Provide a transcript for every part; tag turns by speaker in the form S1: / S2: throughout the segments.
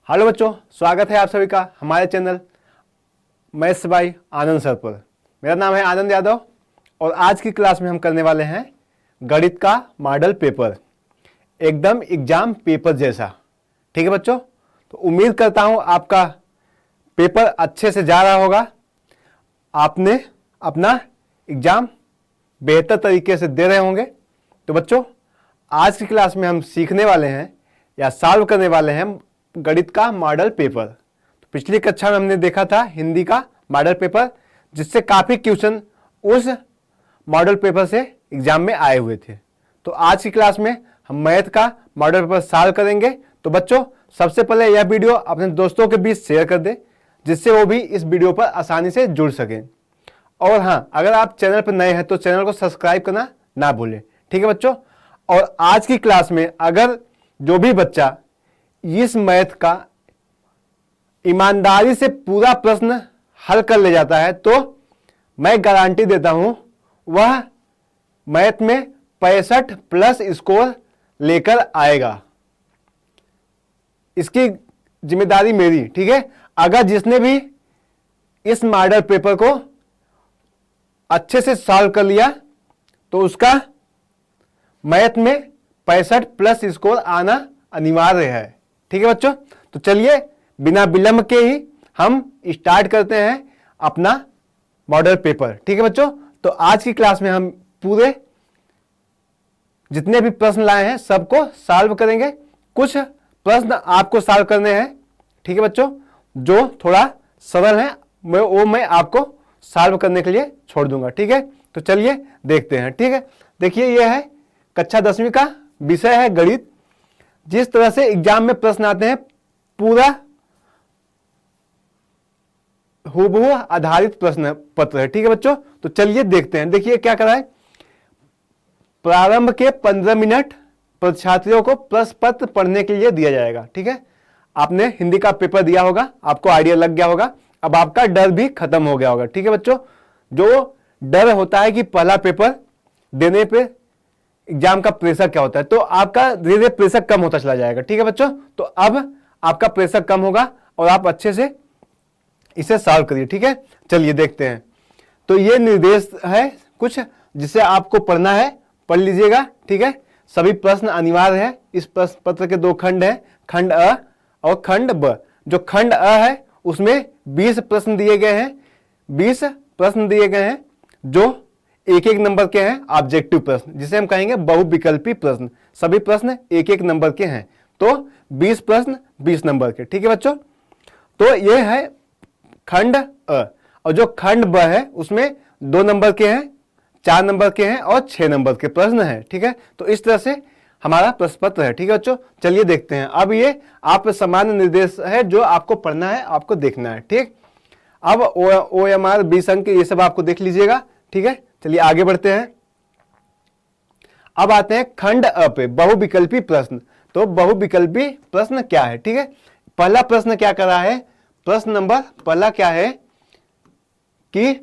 S1: Hello बच्चों, स्वागत है आप सभी का हमारे channel maths by Anand sir पर। मेरा नाम है आनंद यादव और आज की क्लास में हम करने वाले हैं गणित का मॉडल पेपर, एकदम एग्जाम पेपर जैसा। ठीक है बच्चों, तो उम्मीद करता हूं आपका पेपर अच्छे से जा रहा होगा, आपने अपना एग्जाम बेहतर तरीके से दे रहे होंगे। तो बच्चों, आज की क्लास में हम सीखने वाले हैं या सॉल्व करने वाले हैं गणित का मॉडल पेपर। तो पिछली कक्षा में हमने देखा था हिंदी का मॉडल पेपर, जिससे काफ़ी क्वेश्चन उस मॉडल पेपर से एग्जाम में आए हुए थे। तो आज की क्लास में हम मैथ का मॉडल पेपर सॉल्व करेंगे। तो बच्चों, सबसे पहले यह वीडियो अपने दोस्तों के बीच शेयर कर दें, जिससे वो भी इस वीडियो पर आसानी से जुड़ सकें। और हाँ, अगर आप चैनल पर नए हैं तो चैनल को सब्सक्राइब करना ना भूलें। ठीक है बच्चों, और आज की क्लास में अगर जो भी बच्चा इस मैथ का ईमानदारी से पूरा प्रश्न हल कर ले जाता है, तो मैं गारंटी देता हूं वह मैथ में 65 प्लस स्कोर लेकर आएगा। इसकी जिम्मेदारी मेरी। ठीक है, अगर जिसने भी इस मॉडल पेपर को अच्छे से सॉल्व कर लिया तो उसका मैथ में 65 प्लस स्कोर आना अनिवार्य है। ठीक है बच्चों, तो चलिए बिना विलंब के ही हम स्टार्ट करते हैं अपना मॉडल पेपर। ठीक है बच्चों, तो आज की क्लास में हम पूरे जितने भी प्रश्न लाए हैं सबको सॉल्व करेंगे। कुछ प्रश्न आपको सॉल्व करने हैं, ठीक है बच्चों, जो थोड़ा सरल है वो मैं आपको सॉल्व करने के लिए छोड़ दूंगा। ठीक है, तो चलिए देखते हैं। ठीक है, देखिए यह है कक्षा 10वीं का विषय है गणित। जिस तरह से एग्जाम में प्रश्न आते हैं पूरा हूबहू आधारित प्रश्न पत्र है। ठीक है बच्चों, तो चलिए देखते हैं। देखिए क्या करा है, प्रारंभ के 15 मिनट परीक्षार्थियों को प्रश्न पत्र पढ़ने के लिए दिया जाएगा। ठीक है, आपने हिंदी का पेपर दिया होगा, आपको आइडिया लग गया होगा, अब आपका डर भी खत्म हो गया होगा। ठीक है बच्चों, जो डर होता है कि पहला पेपर देने पे एग्जाम का प्रेशर क्या होता है, तो आपका धीरे धीरे प्रेशर कम होता चला जाएगा। ठीक है बच्चों, तो अब आपका प्रेशर कम होगा और आप अच्छे से इसे सॉल्व करिए। ठीक है, चलिए देखते हैं। तो ये निर्देश है कुछ जिसे आपको पढ़ना है, पढ़ लीजिएगा। ठीक है, सभी प्रश्न अनिवार्य है। इस प्रश्न पत्र के दो खंड हैं, खंड अ और खंड ब। जो खंड अ है उसमें 20 प्रश्न दिए गए हैं, 20 प्रश्न दिए गए हैं जो एक एक नंबर के हैं, ऑब्जेक्टिव प्रश्न जिसे हम कहेंगे बहुविकल्पी प्रश्न। सभी प्रश्न एक एक नंबर के हैं, तो 20 प्रश्न 20 नंबर के। ठीक है बच्चों, तो ये है खंड अ। और जो खंड ब है उसमें 2 नंबर के हैं, 4 नंबर के हैं और 6 नंबर के प्रश्न हैं। ठीक है, तो इस तरह से हमारा प्रश्न पत्र है। ठीक है बच्चों, चलिए देखते हैं। अब ये आप सामान्य निर्देश है जो आपको पढ़ना है, आपको देखना है। ठीक, अब OMR 20 अंक ये सब आपको देख लीजिएगा। ठीक है, चलिए आगे बढ़ते हैं। अब आते हैं खंड अ पे, बहुविकल्पी प्रश्न। तो बहुविकल्पी प्रश्न क्या है? ठीक है, पहला प्रश्न क्या कर रहा है, प्रश्न नंबर पहला क्या है कि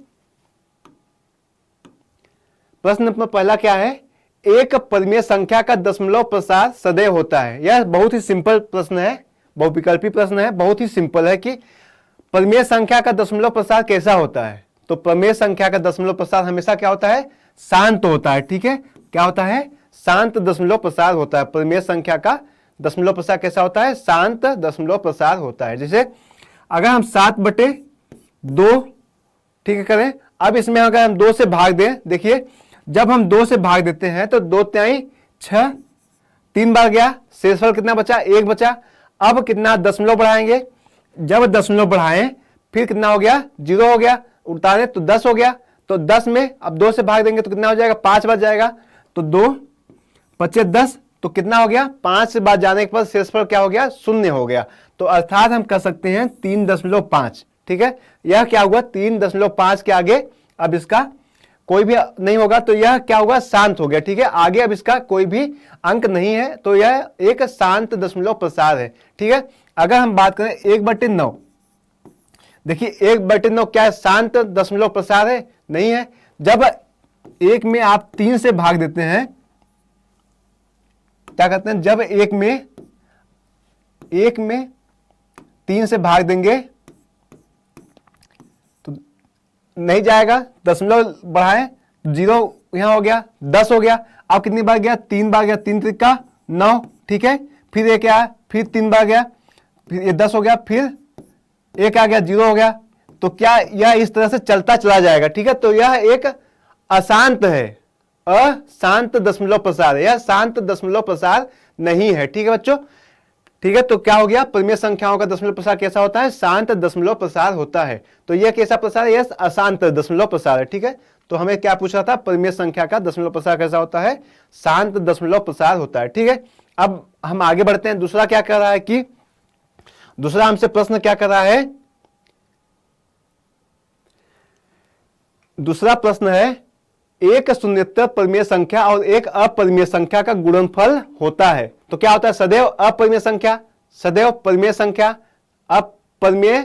S1: प्रश्न नंबर पहला क्या है, एक परिमेय संख्या का दशमलव प्रसार सदैव होता है। यह बहुत ही सिंपल प्रश्न है, बहुविकल्पी प्रश्न है, बहुत ही सिंपल है कि परिमेय संख्या का दशमलव प्रसार कैसा होता है। तो प्रमेय संख्या का दशमलव प्रसार हमेशा क्या होता है, शांत होता है। ठीक है, क्या होता है, शांत दशमलव प्रसार होता है। प्रमेय संख्या का दशमलव प्रसार कैसा होता है, शांत दशमलव प्रसार होता है। जैसे अगर हम 7/2 ठीक है करें, अब इसमें अगर हम 2 से भाग दें, देखिए जब हम 2 से भाग देते हैं तो 2×3 6, 3 बार गया, शेषफल कितना बचा, 1 बचा। अब कितना दशमलव बढ़ाएंगे, जब दशमलव बढ़ाएं फिर कितना हो गया, 0 हो गया, उतारे तो 10 हो गया। तो 10 में अब 2 से भाग देंगे तो कितना हो जाएगा, 5 बच जाएगा। तो 2 बचे 10, तो कितना हो गया, 5 से बाद जाने के बाद शेषफल क्या हो गया, 0 हो गया। तो अर्थात हम कह सकते हैं 3.5। ठीक है, यह क्या हुआ, 3.5 के आगे अब इसका कोई भी नहीं होगा, तो यह क्या होगा, शांत हो गया। ठीक है, आगे अब इसका कोई भी अंक नहीं है, तो यह एक शांत दशमलव प्रसार है। ठीक है, अगर हम बात करें 1/9, देखिए 1/9 क्या है, शांत दशमलव प्रसार है, नहीं है। जब 1 में आप 3 से भाग देते हैं, क्या कहते हैं, जब 1 में 3 से भाग देंगे तो नहीं जाएगा, दशमलव बढ़ाएं, 0 यहां हो गया, 10 हो गया। अब कितनी बार गया, 3 बार गया, 3 त्रिका 9, ठीक है। फिर एक आया, फिर 3 बार गया, फिर ये 10 हो गया, फिर एक आ गया, 0 हो गया। तो क्या यह इस तरह से चलता चला जाएगा, ठीक है। तो यह एक अशांत है, अशांत दशमलव प्रसार है, यह शांत दशमलव प्रसार नहीं है, ठीक है बच्चों। ठीक है, तो क्या हो गया, परिमेय संख्याओं का दशमलव प्रसार कैसा होता है, शांत दशमलव प्रसार होता है। तो यह कैसा प्रसार है, यह अशांत दशमलव प्रसार है, ठीक है। तो हमें क्या पूछ रहा था, परिमेय संख्या का दशमलव प्रसार कैसा होता है, शांत दशमलव प्रसार होता है, ठीक है। अब हम आगे बढ़ते हैं, दूसरा क्या कर रहा है कि दूसरा हमसे प्रश्न क्या कर रहा है, दूसरा प्रश्न है एक शून्येतर परिमेय संख्या और एक अपरिमेय संख्या का गुणनफल होता है। तो क्या होता है, सदैव अपरिमेय संख्या, सदैव परिमेय संख्या, अपरिमेय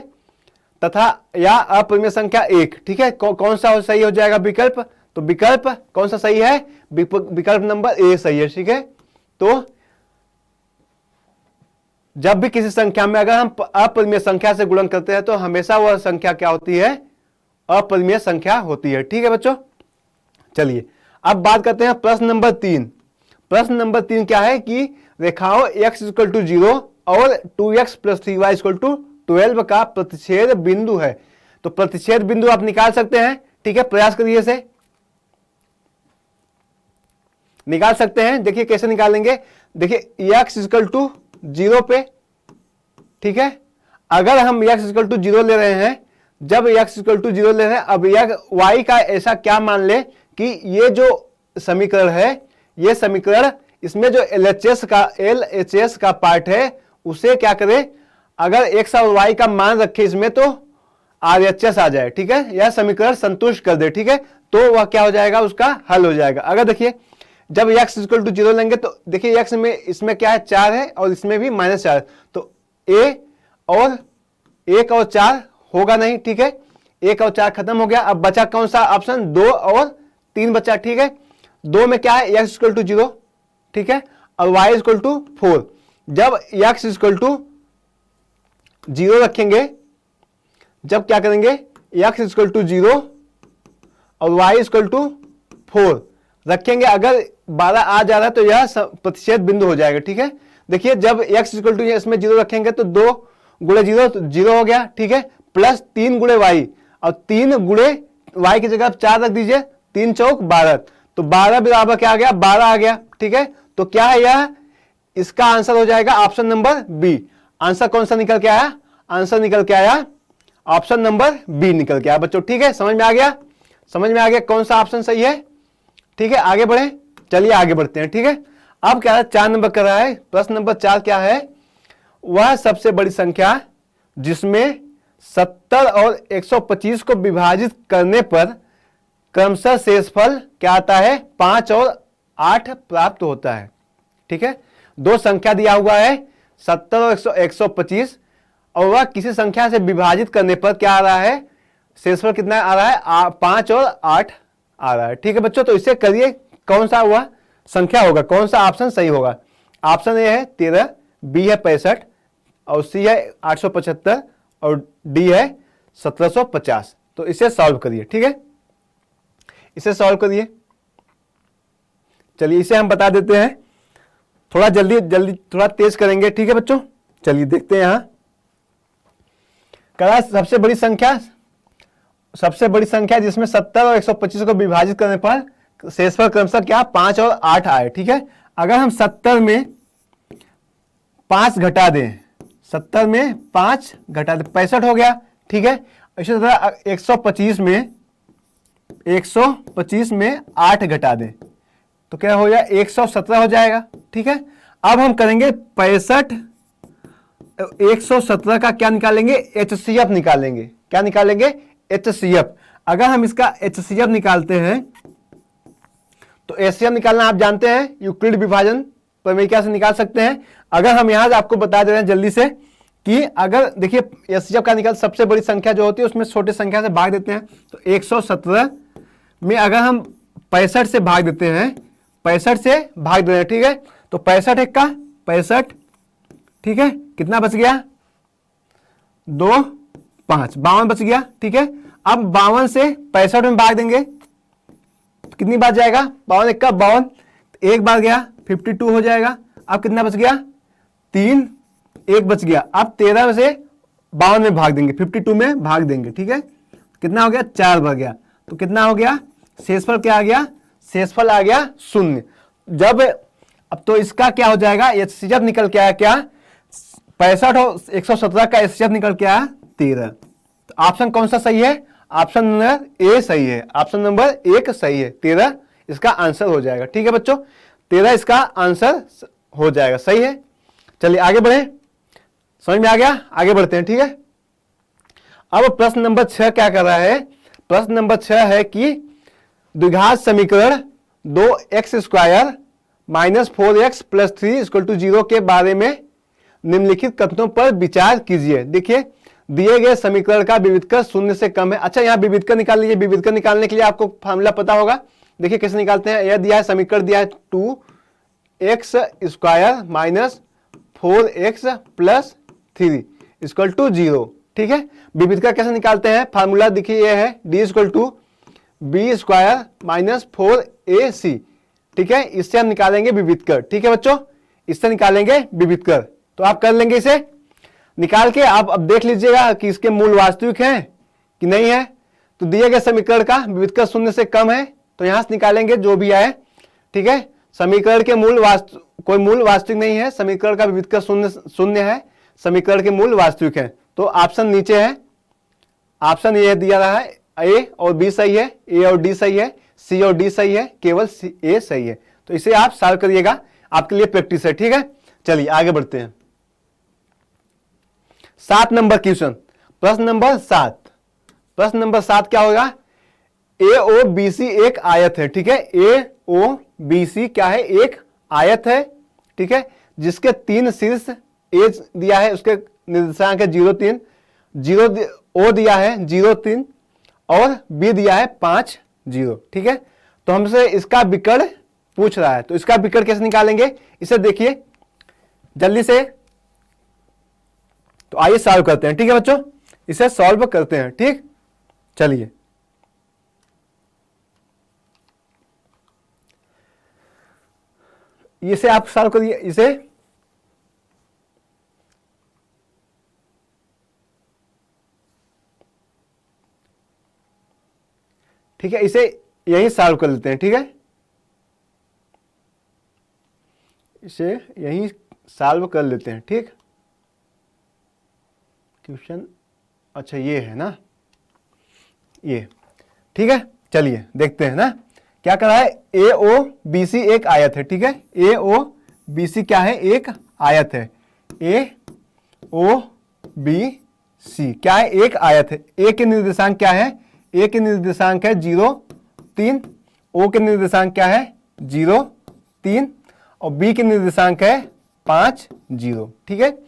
S1: तथा या अपरिमेय संख्या 1, ठीक है। कौन सा सही हो जाएगा विकल्प, तो विकल्प कौन सा सही है, विकल्प नंबर ए सही है, ठीक है। तो जब भी किसी संख्या में अगर हम अपरिमेय संख्या से गुणन करते हैं तो हमेशा वह संख्या क्या होती है, अपरिमेय संख्या होती है, ठीक है बच्चों। चलिए अब बात करते हैं प्रश्न नंबर 3। प्रश्न नंबर 3 क्या है कि रेखाओं x = 0 और 2x + 3y = 12 का प्रतिच्छेद बिंदु है। तो प्रतिच्छेद बिंदु आप निकाल सकते हैं, ठीक है, प्रयास करिए इसे निकाल सकते हैं। देखिए कैसे निकालेंगे, देखिए x = 0 पे, ठीक है। अगर हम x = 0 ले रहे हैं, जब x = 0 ले रहे हैं, अब y का ऐसा क्या मान ले कि ये जो समीकरण है, ये समीकरण इसमें जो LHS का पार्ट है उसे क्या करें, अगर x और y का मान रखे इसमें तो RHS आ जाए, ठीक है, यह समीकरण संतुष्ट कर दे, ठीक है। तो वह क्या हो जाएगा, उसका हल हो जाएगा। अगर देखिए जब x = 0 लेंगे तो देखिए x में इसमें क्या है, 4 है और इसमें भी -4, तो a और 1 और 4 होगा नहीं, ठीक है, 1 और 4 खत्म हो गया। अब बचा कौन सा ऑप्शन, 2 और 3 बचा, ठीक है। 2 में क्या है, x = 0, ठीक है, और y = 4। जब x = 0 रखेंगे, जब क्या करेंगे, x = 0 और y = 4 रखेंगे, अगर 12 आ जा रहा है तो यह प्रतिच्छेद बिंदु हो जाएगा, ठीक है। देखिए जब x = इसमें 0 रखेंगे तो 2 × 0 तो 0 हो गया, ठीक है, प्लस 3 × y और 3 × y की जगह 4 रख दीजिए, 3 चौक 12, तो 12 बराबर क्या आ गया, 12 आ गया, ठीक है। तो क्या है यह, इसका आंसर हो जाएगा ऑप्शन नंबर बी। आंसर कौन सा निकल के आया, आंसर निकल के आया ऑप्शन नंबर बी निकल के आया बच्चों, ठीक है। समझ में आ गया, समझ में आ गया कौन सा ऑप्शन सही है, ठीक है। आगे बढ़े, चलिए आगे बढ़ते हैं, ठीक है। अब क्या है, 4 नंबर कर रहा है, प्रश्न नंबर 4 क्या है, वह सबसे बड़ी संख्या जिसमें 70 और 125 को विभाजित करने पर क्रमशः शेषफल क्या आता है, 5 और 8 प्राप्त होता है, ठीक है। दो संख्या दिया हुआ है 70 और 125 और वह किसी संख्या से विभाजित करने पर क्या आ रहा है, शेषफल कितना आ रहा है, 5 और 8 आ रहा है, ठीक है बच्चों। तो इसे करिए, कौन सा वह संख्या होगा, कौन सा ऑप्शन सही होगा। ऑप्शन ए है 13, बी है 65 और सी है 875 और डी है 1750। तो इसे सॉल्व करिए, ठीक है, इसे सॉल्व करिए। चलिए इसे हम बता देते हैं, थोड़ा जल्दी जल्दी थोड़ा तेज करेंगे, ठीक है बच्चों। चलिए देखते हैं, यहां कहा सबसे बड़ी संख्या जिसमें 70 और 125 को विभाजित करने पर शेषफल क्रमशः क्या, 5 और 8 आए, ठीक है। अगर हम 70 में 5 घटा दें, 70 में 5 घटा दें 65 हो गया, ठीक है। इसी तरह 125 में 8 घटा दें तो क्या हो जाए, 117 हो जाएगा, ठीक है। अब हम करेंगे 65 117 का क्या निकालेंगे, HCF निकालेंगे, क्या निकालेंगे, HCF। अगर हम इसका HCF निकालते हैं तो HCF निकालना आप जानते हैं, यूक्लिड विभाजन प्रमेय से निकाल सकते हैं। अगर हम यहां आपको बता दे रहे हैं जल्दी से कि अगर देखिए HCF का निकाल, सबसे बड़ी संख्या जो होती है उसमें छोटे संख्या से भाग देते हैं, तो 117 में अगर हम 65 से भाग देते हैं, 65 से भाग दे रहे हैं, ठीक है। तो 65 एक का 65, ठीक है, कितना बच गया, 2 5, 52 बच गया। ठीक है, अब 52 से 65 में भाग देंगे तो कितनी बार जाएगा, 52 एक का 52, एक बार गया 52 हो जाएगा। अब कितना बच गया, 3, एक बच गया। अब 13 में से 52 में भाग देंगे, 52 में भाग देंगे। ठीक है, कितना हो गया, 4 बार गया। तो कितना हो गया, शेषफल क्या आ गया, शेषफल आ गया 0। जब अब तो इसका क्या हो जाएगा, एचसीएफ निकल के आया क्या, 65 और 117 का एचसीएफ निकल के आया 13। तो ऑप्शन कौन सा सही है, ऑप्शन नंबर ए सही है, ऑप्शन नंबर 1 सही है, 13 इसका आंसर हो जाएगा। ठीक है बच्चों, 13 इसका आंसर हो जाएगा, सही है। चलिए आगे बढ़े, समझ में आ गया, आगे बढ़ते हैं। ठीक है, अब प्रश्न नंबर 6 क्या कर रहा है, प्रश्न नंबर 6 है कि द्विघात समीकरण 2x² - 4x + 3 = 0 के बारे में निम्नलिखित कथनों पर विचार कीजिए। देखिए, दिए गए समीकरण का विविधकर 0 से कम है। अच्छा, यहाँ विविधकर निकाल लीजिए। विविधकर निकालने के लिए आपको फार्मूला पता होगा। देखिए कैसे निकालते हैं। यह दिया है, समीकरण दिया है 2x² - 4x + 3 = 0। ठीक है, विविधकर कैसे निकालते हैं, फार्मूला देखिए यह है d = b² - 4ac। ठीक है, इससे हम निकालेंगे विविधकर। ठीक है बच्चों, इससे निकालेंगे विविधकर। तो आप कर लेंगे इसे निकाल के। आप अब देख लीजिएगा कि इसके मूल वास्तविक हैं कि नहीं है। तो दिए गए समीकरण का विविधकर 0 से कम है, तो यहां से निकालेंगे जो भी आए। ठीक है, समीकरण के कोई मूल वास्तविक नहीं है, समीकरण का विविधकर 0 है, समीकरण के मूल वास्तविक है। तो ऑप्शन नीचे है, ऑप्शन ये दिया रहा है, ए और बी सही है, ए और डी सही है, सी और डी सही है, केवल ए सही है। तो इसे आप सॉल्व करिएगा, आपके लिए प्रैक्टिस है। ठीक है, चलिए आगे बढ़ते हैं। 7 नंबर क्वेश्चन, प्रश्न नंबर 7। प्रश्न नंबर 7 क्या होगा, AOBC एक आयत है। ठीक है, AOBC क्या है, एक आयत है। ठीक है, जिसके 3 शीर्ष ए दिया है, उसके निर्देशांक है 0 3, O दिया है 0 3 और B दिया है 5 0। ठीक है, तो हमसे इसका विकर्ण पूछ रहा है, तो इसका विकर्ण कैसे निकालेंगे, इसे देखिए जल्दी से। तो आइए सॉल्व करते हैं। ठीक है बच्चों, इसे सॉल्व करते हैं। ठीक, चलिए इसे आप सॉल्व करिए इसे। ठीक है, इसे यहीं सॉल्व कर लेते हैं। ठीक है, इसे यहीं सॉल्व कर लेते हैं। ठीक, क्वेश्चन अच्छा ये है ना, ये। ठीक है, चलिए देखते हैं ना क्या कर रहा है। AOBC एक आयत है। ठीक है, AOBC क्या है, एक आयत है। AOBC क्या है, एक आयत है। A के निर्देशांक क्या है, A के निर्देशांक है 0 3, O के निर्देशांक क्या है 0 3 और B के निर्देशांक है 5 0। ठीक है,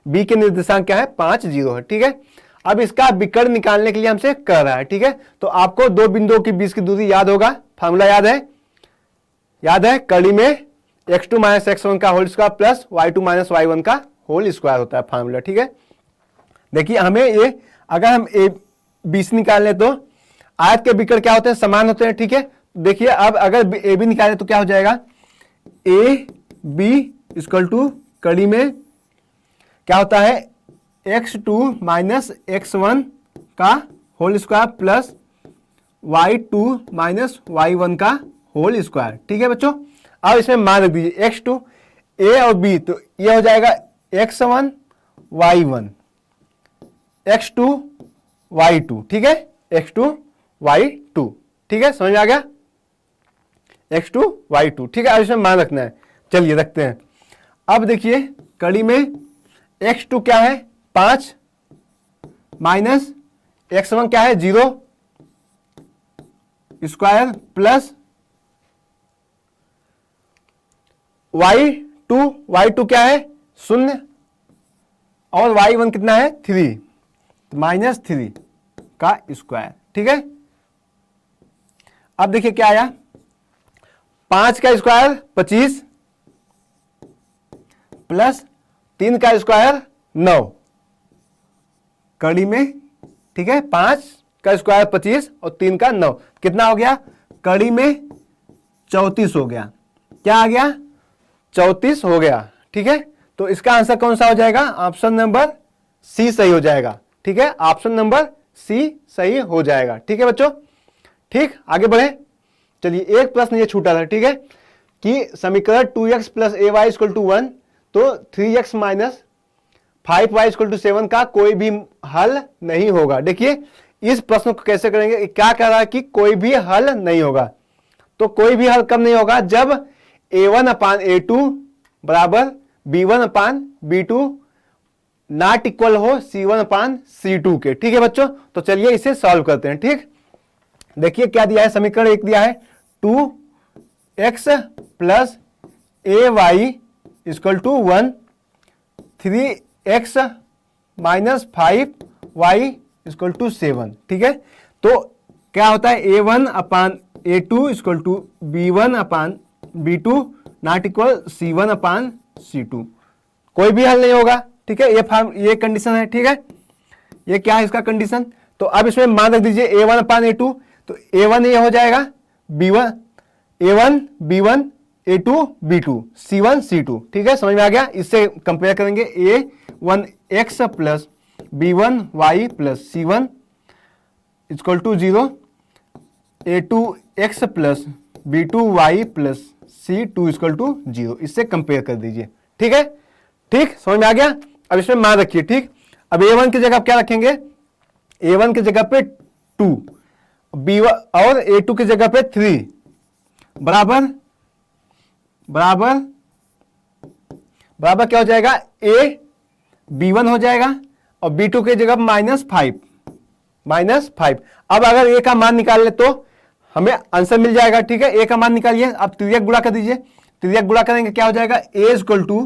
S1: B के निर्देशांक क्या है 5 0 है। ठीक है, अब इसका विकर्ण निकालने के लिए हमसे कह रहा है। ठीक है, तो आपको दो बिंदुओं के बीच की दूरी याद होगा, फार्मूला याद है, कड़ी में x2 - x1 का whole square plus y2 - y1 का होल स्क्वायर होता है फार्मूला। ठीक है, देखिए हमें ये, अगर हम ABC निकाल लें तो आयत के विकर्ण क्या होते हैं, समान होते हैं। ठीक है, देखिए अब अगर AB निकाले तो क्या हो जाएगा, AB = कड़ी में क्या होता है, x2 - x1 का whole square plus y2 - y1 का होल स्क्वायर। ठीक है बच्चों, अब इसमें मान रख दीजिए x2 A और B, तो ये हो जाएगा x1 y1 x2 y2। ठीक है, x2 y2। ठीक है, समझ में आ गया, x2 y2। ठीक है, अब इसमें मान रखना है। चलिए रखते हैं। अब देखिए कड़ी में x2 क्या है 5 माइनस x1 क्या है 0 स्क्वायर प्लस y2 क्या है 0 और y1 कितना है 3, -3 का स्क्वायर। ठीक है, अब देखिए क्या आया, 5 का स्क्वायर 25 प्लस 3 का स्क्वायर 9 कड़ी में, ठीक है, 5 का स्क्वायर 25 और 3 का 9, कितना हो गया, कड़ी में 34 हो गया। क्या आ गया, 34 हो गया। ठीक है, तो इसका आंसर कौन सा हो जाएगा, ऑप्शन नंबर सी सही हो जाएगा। ठीक है, ऑप्शन नंबर सी सही हो जाएगा। ठीक है बच्चों, ठीक, आगे बढ़े। चलिए एक प्रश्न ये छूटा था, ठीक है, कि समीकरण 2x plus a y equal to 1, तो 3x minus 5y equal to 7 का कोई भी हल नहीं होगा। देखिए इस प्रश्न को कैसे करेंगे, क्या कह रहा है कि कोई भी हल नहीं होगा। तो कोई भी हल कब नहीं होगा, जब a1 अपान a2 बराबर b1 upon b2 not equal हो c1 अपान c2 के। ठीक है बच्चों, तो चलिए इसे सॉल्व करते हैं। ठीक, देखिए क्या दिया है, समीकरण एक दिया है 2x plus a y equal to 1, 3x minus 5y equal to 7। ठीक है, तो क्या होता है, a1 upon a2 equal to b1 upon b2 not equal c1 upon c2। कोई भी हल नहीं होगा। ठीक है, ये कंडीशन है। ठीक है, ये क्या है इसका कंडीशन, तो अब इसमें मान रख दीजिए a1 अपान a2, तो a1 ये हो जाएगा b1 a1 b1 a2 b2 c1 c2। ठीक है, समझ में आ गया। इससे कंपेयर करेंगे a1x plus b1y plus c1 equal to 0, a2x plus b2y plus c2 equal to 0, इससे कंपेयर कर दीजिए। ठीक है, ठीक, समझ में आ गया। अब इसमें मान रखिए। ठीक, अब a1 की जगह क्या रखेंगे, a1 की जगह पे 2, b1 और a2 की जगह पे 3 बराबर बराबर बराबर क्या हो जाएगा, a b1 हो जाएगा और b2 की जगह -5। अब अगर a का मान निकाल ले तो हमें आंसर मिल जाएगा। ठीक है, a का मान निकालिए, अब त्रियक गुणा कर दीजिए। त्रियक गुणा करेंगे क्या हो जाएगा, a इक्वल टू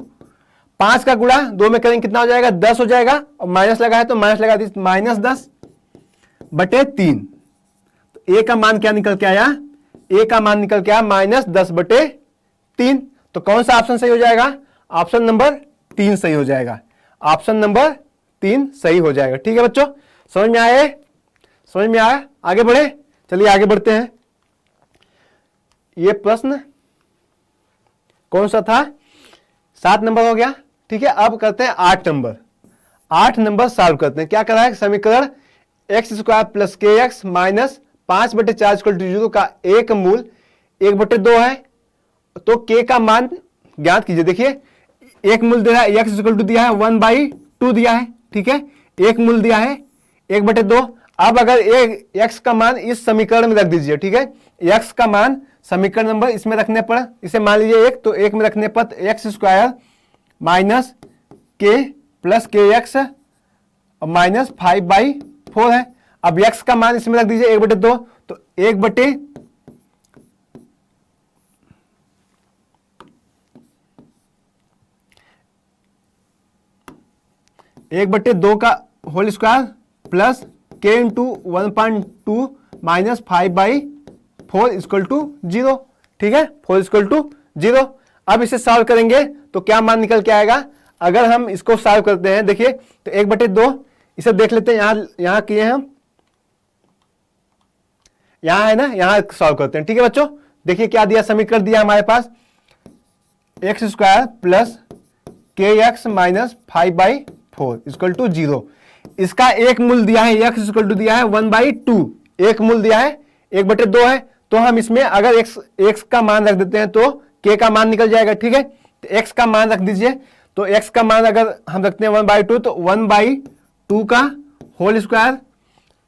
S1: 5 का गुणा 2 में करेंगे कितना हो जाएगा, 10 हो जाएगा, और माइनस लगा है तो माइनस लगा दीजिए, -10 बटे 3। तो a का मान क्या निकल के आया, a का मान निकल के आया -10 बटे 3। तो कौन सा ऑप्शन सही हो जाएगा, ऑप्शन नंबर 3 सही हो जाएगा। ऑप्शन नंबर 3 सही हो जाएगा। ठीक है बच्चों, समझ में आए, समझ में आया। आगे बढ़े, चलिए आगे बढ़ते हैं। ये प्रश्न कौन सा था, 7 नंबर हो गया। ठीक है, अब करते हैं 8 नंबर। 8 नंबर सॉल्व करते हैं। क्या कर रहा है, समीकरण एक्स स्क्वायर प्लस के एक्स माइनस 5 बटे 4 इक्वल टू 0 का एक मूल 1/2 है, तो के का मान ज्ञात कीजिए। देखिए एक मूल दिया है, एक्स इक्वल टू दिया है 1/2 दिया है। ठीक है, एक मूल दिया है 1/2। अब अगर एक्स का मान इस समीकरण में रख दीजिए। ठीक है, एक्स का मान समीकरण नंबर इसमें रखने पर, इसे मान लीजिए 1, तो 1 में रखने पर एक्स स्क्वायर माइनस के प्लस के एक्स माइनस 5/4 है। अब एक्स का मान इसमें रख दीजिए 1/2, तो 1/2 का होल स्क्वायर प्लस के इंटू 1.2 माइनस 5/4 इक्वल टू 0। ठीक है, 4 इक्वल टू 0। अब इसे सॉल्व करेंगे तो क्या मान निकल के आएगा, अगर हम इसको सॉल्व करते हैं, देखिए तो 1/2 इसे देख लेते हैं, यहां किए हैं हम, यहां है ना, यहां सॉल्व करते हैं। ठीक है बच्चों, देखिए क्या दिया, समीकरण दिया हमारे पास एक्स स्क्वायर प्लस के एक्स माइनस 5/4 इक्वल टू 0। इसका एक मूल दिया है, एक्स इक्वल टू दिया है 1/2, एक मूल दिया है 1/2 है, तो हम इसमें अगर एक्स का मान रख देते हैं तो के का मान निकल जाएगा। ठीक है, तो एक्स का मान रख दीजिए, तो एक्स का मान अगर हम रखते हैं 1/2, तो 1/2 का होल स्क्वायर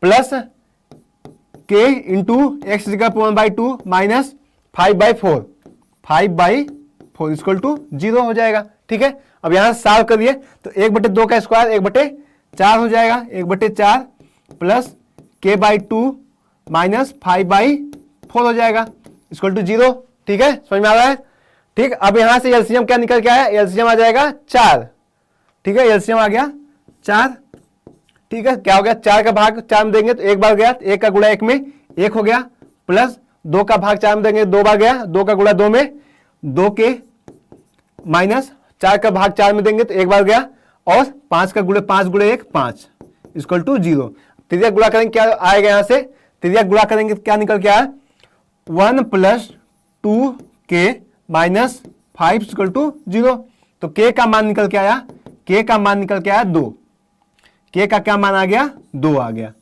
S1: प्लस के इंटू एक्स जगह पर 1/2 माइनस 5/4 इक्वल टू 0 हो जाएगा। ठीक है, अब यहां सॉल्व करिए तो 1/2 का स्क्वायर 1/4 हो जाएगा, 1/4 प्लस k/2 माइनस 5/4 हो जाएगा इक्वल टू 0। ठीक है, समझ में आ रहा है। ठीक, अब यहां से एलसीएम क्या निकल के आया, एलसीएम आ जाएगा 4। ठीक है, एलसीएम आ गया 4। ठीक है, क्या हो गया, 4 का भाग 4 में देंगे तो एक बार गया, 1 का गुणा 1 में 1 हो गया, प्लस 2 का भाग 4 में देंगे 2 बार गया, 2 का गुणा 2 में 2 के माइनस 4 का भाग 4 में देंगे तो एक बार गया, और 5 का गुणा 5 गुणे 1 5, इक्वल टू 0। त्रिज्या गुणा करेंगे क्या आएगा, यहां से त्रिज्या गुणा करेंगे क्या निकल के आया 1 + 2k - 5 इक्वल टू 0। तो k का मान निकल के आया, k का मान निकल के आया 2। k का क्या मान आ गया 2 आ गया,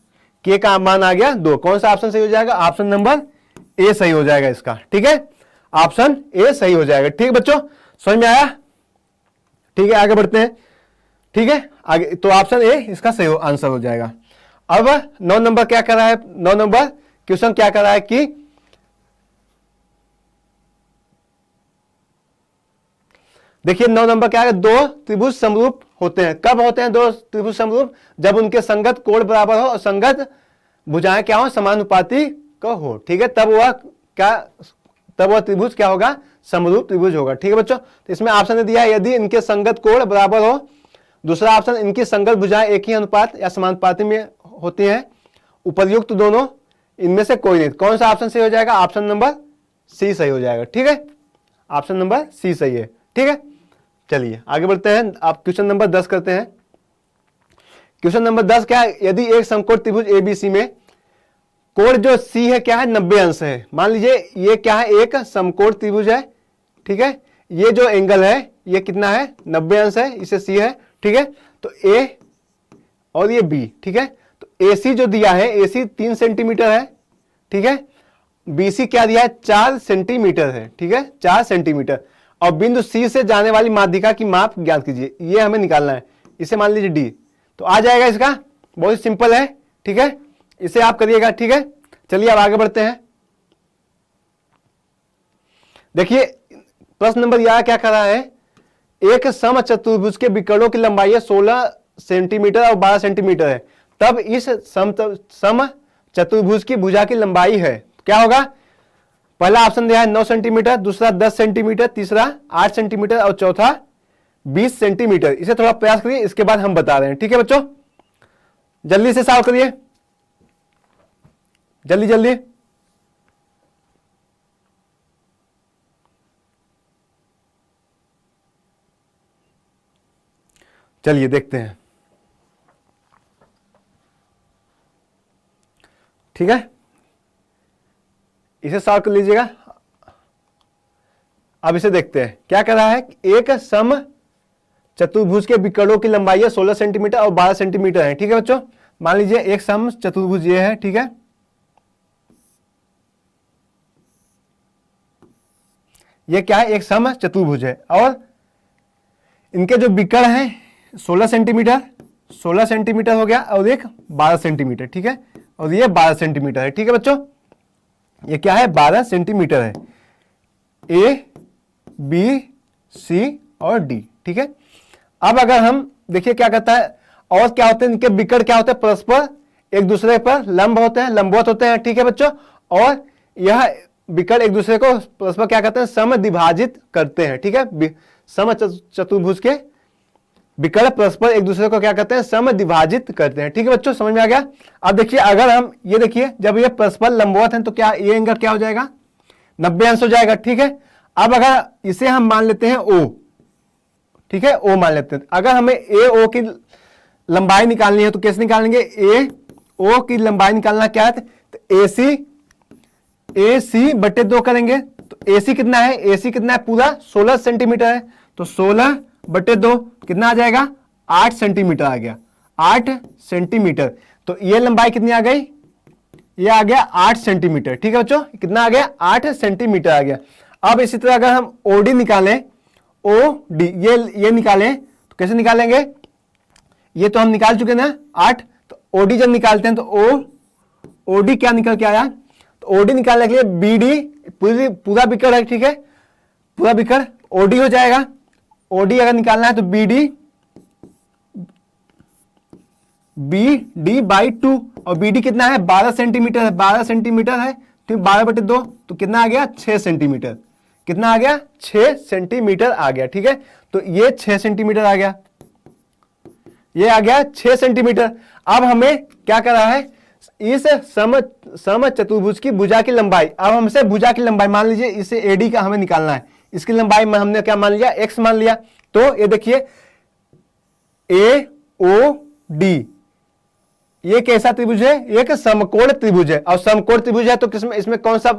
S1: k का मान आ गया 2। कौन सा ऑप्शन सही हो जाएगा, ऑप्शन नंबर ए सही हो जाएगा इसका। ठीक है, ऑप्शन ए सही हो जाएगा। ठीक बच्चों, समझ में आया? ठीक है, आगे बढ़ते हैं। ठीक है, आगे तो ऑप्शन ए इसका सही आंसर हो जाएगा। अब 9 नंबर क्या कर रहा है, 9 नंबर क्वेश्चन क्या कर रहा है कि देखिए 9 नंबर क्या है, दो त्रिभुज समरूप होते हैं। कब होते हैं दो त्रिभुज समरूप, जब उनके संगत कोण बराबर हो और संगत भुजाएं क्या हो, समानुपाती का हो। ठीक है, तब वह त्रिभुज क्या होगा, समरूप त्रिभुज होगा। ठीक है बच्चों, तो इसमें ऑप्शन ने दिया है यदि इनके संगत कोण बराबर हो, दूसरा ऑप्शन इनकी संगत भुजाएं एक ही अनुपात या समानुपाती में होती हैं, उपर्युक्त दोनों इनमें से कोई नहीं। कौन सा ऑप्शन सही हो जाएगा, ऑप्शन नंबर सी सही हो जाएगा। ठीक है, ऑप्शन नंबर सी सही है। ठीक है, चलिए आगे बढ़ते हैं। आप क्वेश्चन नंबर 10 करते हैं। क्वेश्चन नंबर 10 क्या है, यदि एक समकोण त्रिभुज एबीसी में कोण जो सी है क्या है 90 अंश है। मान लीजिए ये क्या है, एक समकोण त्रिभुज है। ठीक है, ये जो एंगल है ये कितना है 90 अंश है, इसे सी है। ठीक है, तो ए और ये बी। ठीक है, तो एसी जो दिया है, एसी 3 सेंटीमीटर है। ठीक है, बीसी क्या दिया है 4 सेंटीमीटर है। ठीक है, 4 सेंटीमीटर। और बिंदु सी से जाने वाली माध्यिका की माप ज्ञात कीजिए, ये हमें निकालना है। इसे मान लीजिए डी, तो आ जाएगा इसका, बहुत सिंपल है। ठीक है, इसे आप करिएगा। ठीक है, चलिए अब आगे बढ़ते हैं। देखिए प्रश्न नंबर 11 क्या कर रहा है, एक सम चतुर्भुज के विकर्णों की लंबाई 16 सेंटीमीटर और 12 सेंटीमीटर है, तब इस सम चतुर्भुज की भुजा की लंबाई है, क्या होगा। पहला ऑप्शन दिया है 9 सेंटीमीटर, दूसरा 10 सेंटीमीटर, तीसरा 8 सेंटीमीटर और चौथा 20 सेंटीमीटर। इसे थोड़ा प्रयास करिए, इसके बाद हम बता रहे हैं। ठीक है बच्चों, जल्दी से सॉल्व करिए, जल्दी जल्दी। चलिए देखते हैं। ठीक है, इसे सॉल्व कर लीजिएगा। अब इसे देखते हैं क्या कर रहा है, एक सम चतुर्भुज के विकर्णों की लंबाई 16 सेंटीमीटर और 12 सेंटीमीटर है। ठीक है बच्चों, मान लीजिए एक सम चतुर्भुज ये है। ठीक है, ये क्या है, एक सम चतुर्भुज है और इनके जो विकर्ण हैं 16 सेंटीमीटर, 16 सेंटीमीटर हो गया और एक 12 सेंटीमीटर। ठीक है, और ये 12 सेंटीमीटर है। ठीक है बच्चों, ये क्या है 12 सेंटीमीटर है, ए बी सी और डी। ठीक है, अब अगर हम देखिए क्या कहता है, और क्या होते हैं इनके विकर्ण क्या होते हैं, परस्पर एक दूसरे पर लंब होते हैं, लंबवत होते हैं। ठीक है बच्चों, और यह विकर्ण एक दूसरे को परस्पर क्या कहते हैं, समद्विभाजित करते हैं। ठीक है, सम चतुर्भुज के विकर्ण परस्पर एक दूसरे को क्या कहते हैं, समद्विभाजित करते हैं। ठीक है बच्चों, समझ में आ गया। अब देखिए अगर हम ये देखिए, जब ये परस्पर लंबवत हैं तो क्या ये एंगल क्या हो जाएगा 90 अंश हो जाएगा। ठीक है, अब अगर इसे हम मान लेते हैं ओ, ठीक है ओ मान लेते हैं, अगर हमें ए ओ की लंबाई निकालनी है तो कैसे निकालेंगे, ए ओ की लंबाई निकालना क्या है, तो ए सी बटे 2 करेंगे। तो ए सी कितना है, ए सी कितना है पूरा 16 सेंटीमीटर है, तो 16 बटे 2 कितना आ जाएगा 8 सेंटीमीटर आ गया, 8 सेंटीमीटर। तो ये लंबाई कितनी आ गई, ये आ गया 8 सेंटीमीटर। ठीक है बच्चों, कितना आ गया 8 सेंटीमीटर आ गया। अब इसी तरह अगर हम ओडी निकालें, ओ डी ये निकालें तो कैसे निकालेंगे, ये तो हम निकाल चुके ना 8, तो ओडी जब निकालते हैं तो ओडी क्या निकल के आया, तो ओडी निकालने के लिए बीडी पूरा विकर्ण है। ठीक है, पूरा विकर्ण ओडी हो जाएगा। ओडी अगर निकालना है तो बी डी बाई 2, और बीडी कितना है 12 सेंटीमीटर है, 12 सेंटीमीटर है, ठीक 12 बटे 2 तो कितना आ गया 6 सेंटीमीटर, कितना आ गया 6 सेंटीमीटर आ गया। ठीक है, तो ये 6 सेंटीमीटर आ गया, ये आ गया 6 सेंटीमीटर। अब हमें क्या कर रहा है, इस सम चतुर्भुज की भुजा की लंबाई, अब हमसे भुजा की लंबाई मान लीजिए इसे एडी का हमें निकालना है, इसकी लंबाई में हमने क्या मान लिया x मान लिया। तो ये देखिए ए ओ डी ये कैसा त्रिभुज है? एक समकोण त्रिभुज है, और समकोण त्रिभुज है तो किसमें, इसमें कौन सा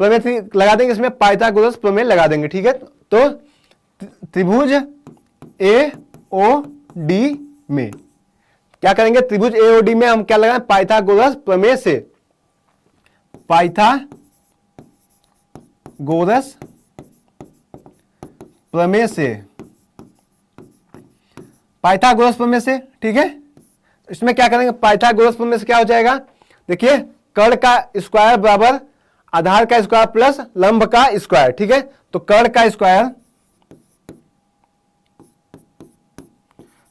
S1: प्रमेय लगा देंगे? इसमें पाइथागोरस प्रमेय लगा देंगे। ठीक है, तो त्रिभुज ए ओ डी में क्या करेंगे? त्रिभुज ए ओ डी में हम क्या लगाएं? पाइथागोरस प्रमेय से, पाइथागोरस प्रमेय से, पाइथागोरस प्रमेय से। ठीक है, इसमें क्या करेंगे? पाइथागोरस प्रमेय से क्या हो जाएगा? देखिए, कर्ण का स्क्वायर बराबर आधार का स्क्वायर प्लस लंब का स्क्वायर। ठीक है, तो कर्ण का स्क्वायर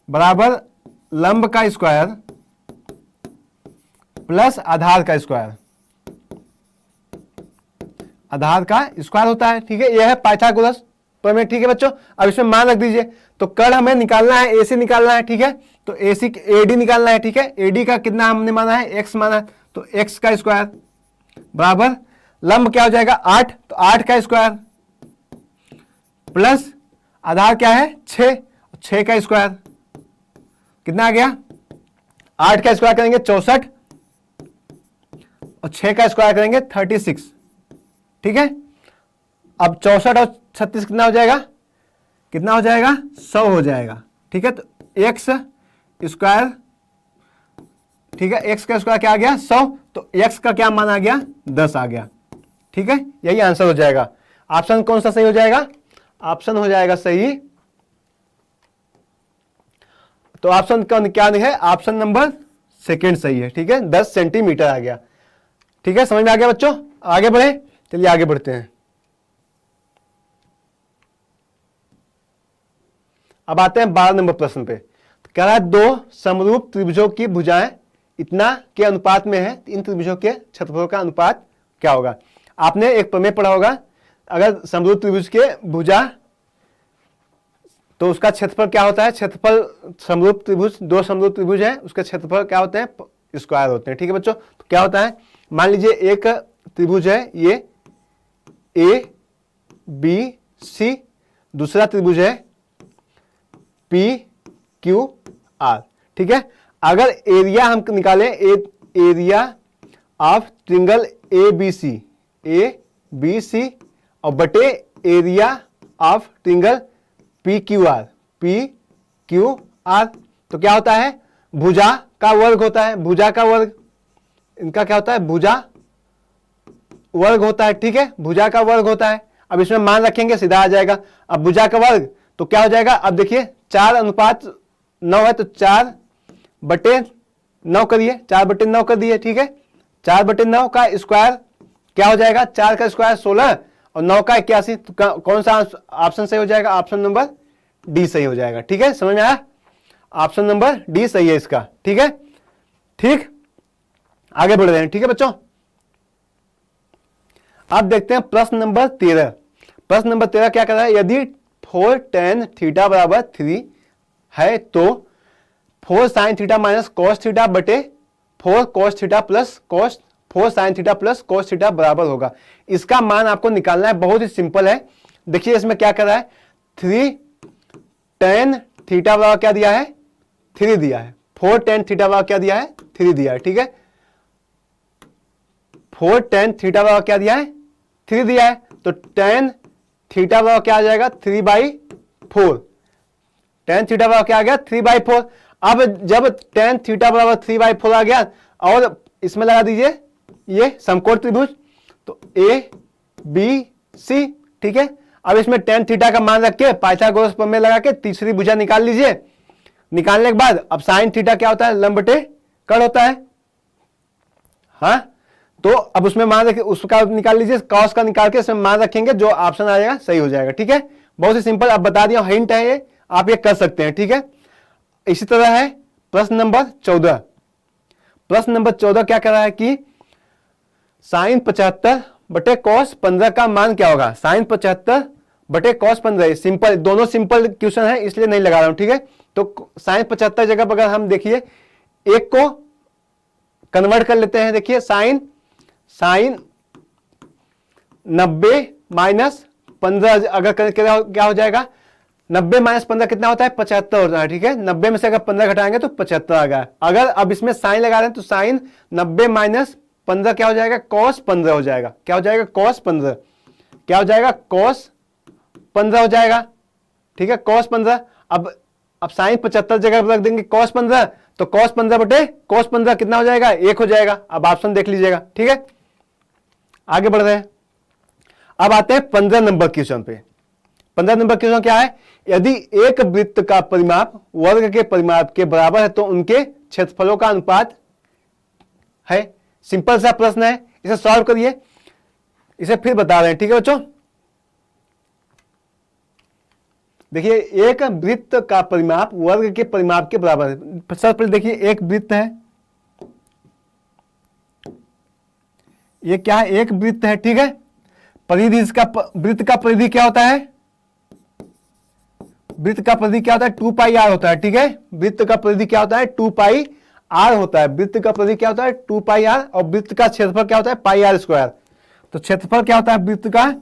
S1: बराबर लंब का स्क्वायर प्लस आधार का स्क्वायर, आधार का स्क्वायर होता है। ठीक है, यह है पाइथागोरस प्रमेय। ठीक है बच्चों, अब इसमें मान रख दीजिए। तो कर्ण हमें निकालना है, एसी निकालना है। ठीक है, तो एसी एडी निकालना है। ठीक है, एडी का कितना हमने माना है? एक्स माना है, तो एक्स का स्क्वायर बराबर लंब क्या हो जाएगा? 8, तो 8 का स्क्वायर प्लस आधार क्या है? 6, 6 का स्क्वायर कितना आ गया? 8 का स्क्वायर करेंगे 64 और 6 का स्क्वायर करेंगे 36। ठीक है, अब 64 और 36 कितना हो जाएगा? कितना हो जाएगा? 100 हो जाएगा। ठीक है, तो एक्स स्क्वायर, ठीक है, एक्स का स्क्वायर क्या आ गया? 100, तो एक्स का क्या मान आ गया? 10 आ गया। ठीक है, यही आंसर हो जाएगा। ऑप्शन कौन सा सही हो जाएगा? ऑप्शन हो जाएगा सही, तो ऑप्शन क्या है? ऑप्शन नंबर सेकंड सही है। ठीक है, 10 सेंटीमीटर आ गया। ठीक है, समझ में आ गया बच्चों? आगे बढ़े, चलिए आगे बढ़ते हैं। अब आते हैं 12 नंबर प्रश्न पे। तो कह रहा है दो समरूप त्रिभुजों की भुजाएं इतना के अनुपात में है, इन त्रिभुजों के क्षेत्रफलों का अनुपात क्या होगा? आपने एक प्रमेय पढ़ा होगा, अगर समरूप त्रिभुज के भुजा तो उसका क्षेत्रफल क्या होता है? क्षेत्रफल समरूप त्रिभुज, दो समरूप त्रिभुज है, उसके क्षेत्रफल क्या होते हैं? स्क्वायर होते हैं। ठीक है बच्चों, तो क्या होता है? मान लीजिए एक त्रिभुज है ये ए बी सी, दूसरा त्रिभुज है पी क्यू आर। ठीक है, अगर एरिया हम निकालें, area of triangle A B C और बटे area of triangle P Q R, तो क्या होता है? भुजा का वर्ग होता है। भुजा का वर्ग, इनका क्या होता है? भुजा वर्ग होता है। ठीक है, भुजा का वर्ग होता है। अब इसमें मान रखेंगे, सीधा आ जाएगा। अब भुजा का वर्ग तो क्या हो जाएगा? अब देखिए 4:9 है, तो 4/9 करिए, 4/9 कर दिए। ठीक है, 4/9 का स्क्वायर क्या हो जाएगा? 4 का स्क्वायर 16 और 9 का 81। तो कौन सा ऑप्शन सही हो जाएगा? ऑप्शन नंबर डी सही हो जाएगा। ठीक है, समझ में आया? ऑप्शन नंबर डी सही है इसका। ठीक है, ठीक, आगे बढ़ रहे हैं। ठीक है बच्चों, अब देखते हैं प्रश्न नंबर 13। प्रश्न नंबर 13 क्या कर रहा है? यदि 4 tan थीटा बराबर 3 है तो 4 sin theta minus cos theta बटे 4 cos theta plus cos 4 sin theta plus cos theta बराबर होगा। इसका मान आपको निकालना है, बहुत ही सिंपल है। देखिए इसमें क्या कर रहा है? 3 tan थीटा बराबर क्या दिया है? 3 दिया है। 4 tan थीटा बराबर क्या दिया है? 3 दिया है। ठीक है, 4 tan थीटा बराबर क्या दिया है? 3 दिया है, तो tan थीटा बराबर क्या आ जाएगा? 3/4। tan थीटा बराबर क्या आ गया? 3/4। अब जब tan थीटा बराबर 3/4 आ गया और इसमें लगा दीजिए ये समकोण त्रिभुज, तो ए बी सी। ठीक है, अब इसमें tan थीटा का मान रख के पाइथागोरस प्रमेय लगा के तीसरी भुजा निकाल लीजिए। निकालने के बाद अब sin थीटा क्या होता है? लंब बटे कर्ण होता है। हाँ, तो अब उसमें मान रखिए, उसका निकाल लीजिए, cos का निकाल के इसमें मान रखेंगे, जो ऑप्शन आ जाएगा सही हो जाएगा। ठीक है, बहुत ही सिंपल, अब बता दिया, हिंट है ये, आप ये कर सकते हैं। ठीक है, इसी तरह है प्रश्न नंबर 14। प्रश्न नंबर 14 क्या कर रहा है कि sin 75 बटे cos 15 का मान क्या होगा? sin 75 बटे cos 15, सिंपल, दोनों सिंपल क्वेश्चन है इसलिए नहीं लगा रहा हूं। ठीक है, तो sin 75 जगह पर अगर हम देखिए एक को कन्वर्ट कर लेते हैं। देखिए sin 90 माइनस 15 अगर क्या हो जाएगा? 90 माइनस 15 कितना होता है? 75 होता है। ठीक है, 90 में से अगर 15 घटाएंगे तो 75 आ गया। अगर अब इसमें साइन लगा रहे हैं तो साइन 90 माइनस 15 क्या हो जाएगा? cos 15 हो जाएगा। क्या हो जाएगा? cos 15। क्या हो जाएगा? cos 15 हो जाएगा। ठीक है, cos 15। अब साइन 75 जगह पर रख देंगे cos 15, तो cos 15 बटे cos 15 कितना हो जाएगा? 1 हो जाएगा। अब ऑप्शन देख लीजिएगा। ठीक है, आगे बढ़ रहे हैं। अब आते हैं 15 नंबर क्वेश्चन पे। 15 नंबर क्वेश्चन क्या है? यदि एक वृत्त का परिमाप वर्ग के परिमाप के बराबर है तो उनके क्षेत्रफलों का अनुपात है। सिंपल सा प्रश्न है, इसे सॉल्व करिए। इसे फिर बता रहे हैं। ठीक है बच्चों, देखिए एक वृत्त का परिमाप वर्ग के परिमाप के बराबर है। सबसे पहले देखिए एक वृत्त है, ये क्या है? एक वृत्त है। ठीक है, परिधि इसका, वृत्त का परिधि क्या होता है? वृत्त का परिधि क्या होता है? 2 पाई आर होता है। ठीक है, वृत्त का परिधि क्या होता है? 2 पाई आर होता है। वृत्त का परिधि क्या होता है? 2 पाई आर। और वृत्त का क्षेत्रफल क्या होता है? पाई आर स्क्वायर। तो क्षेत्रफल क्या होता है वृत्त का?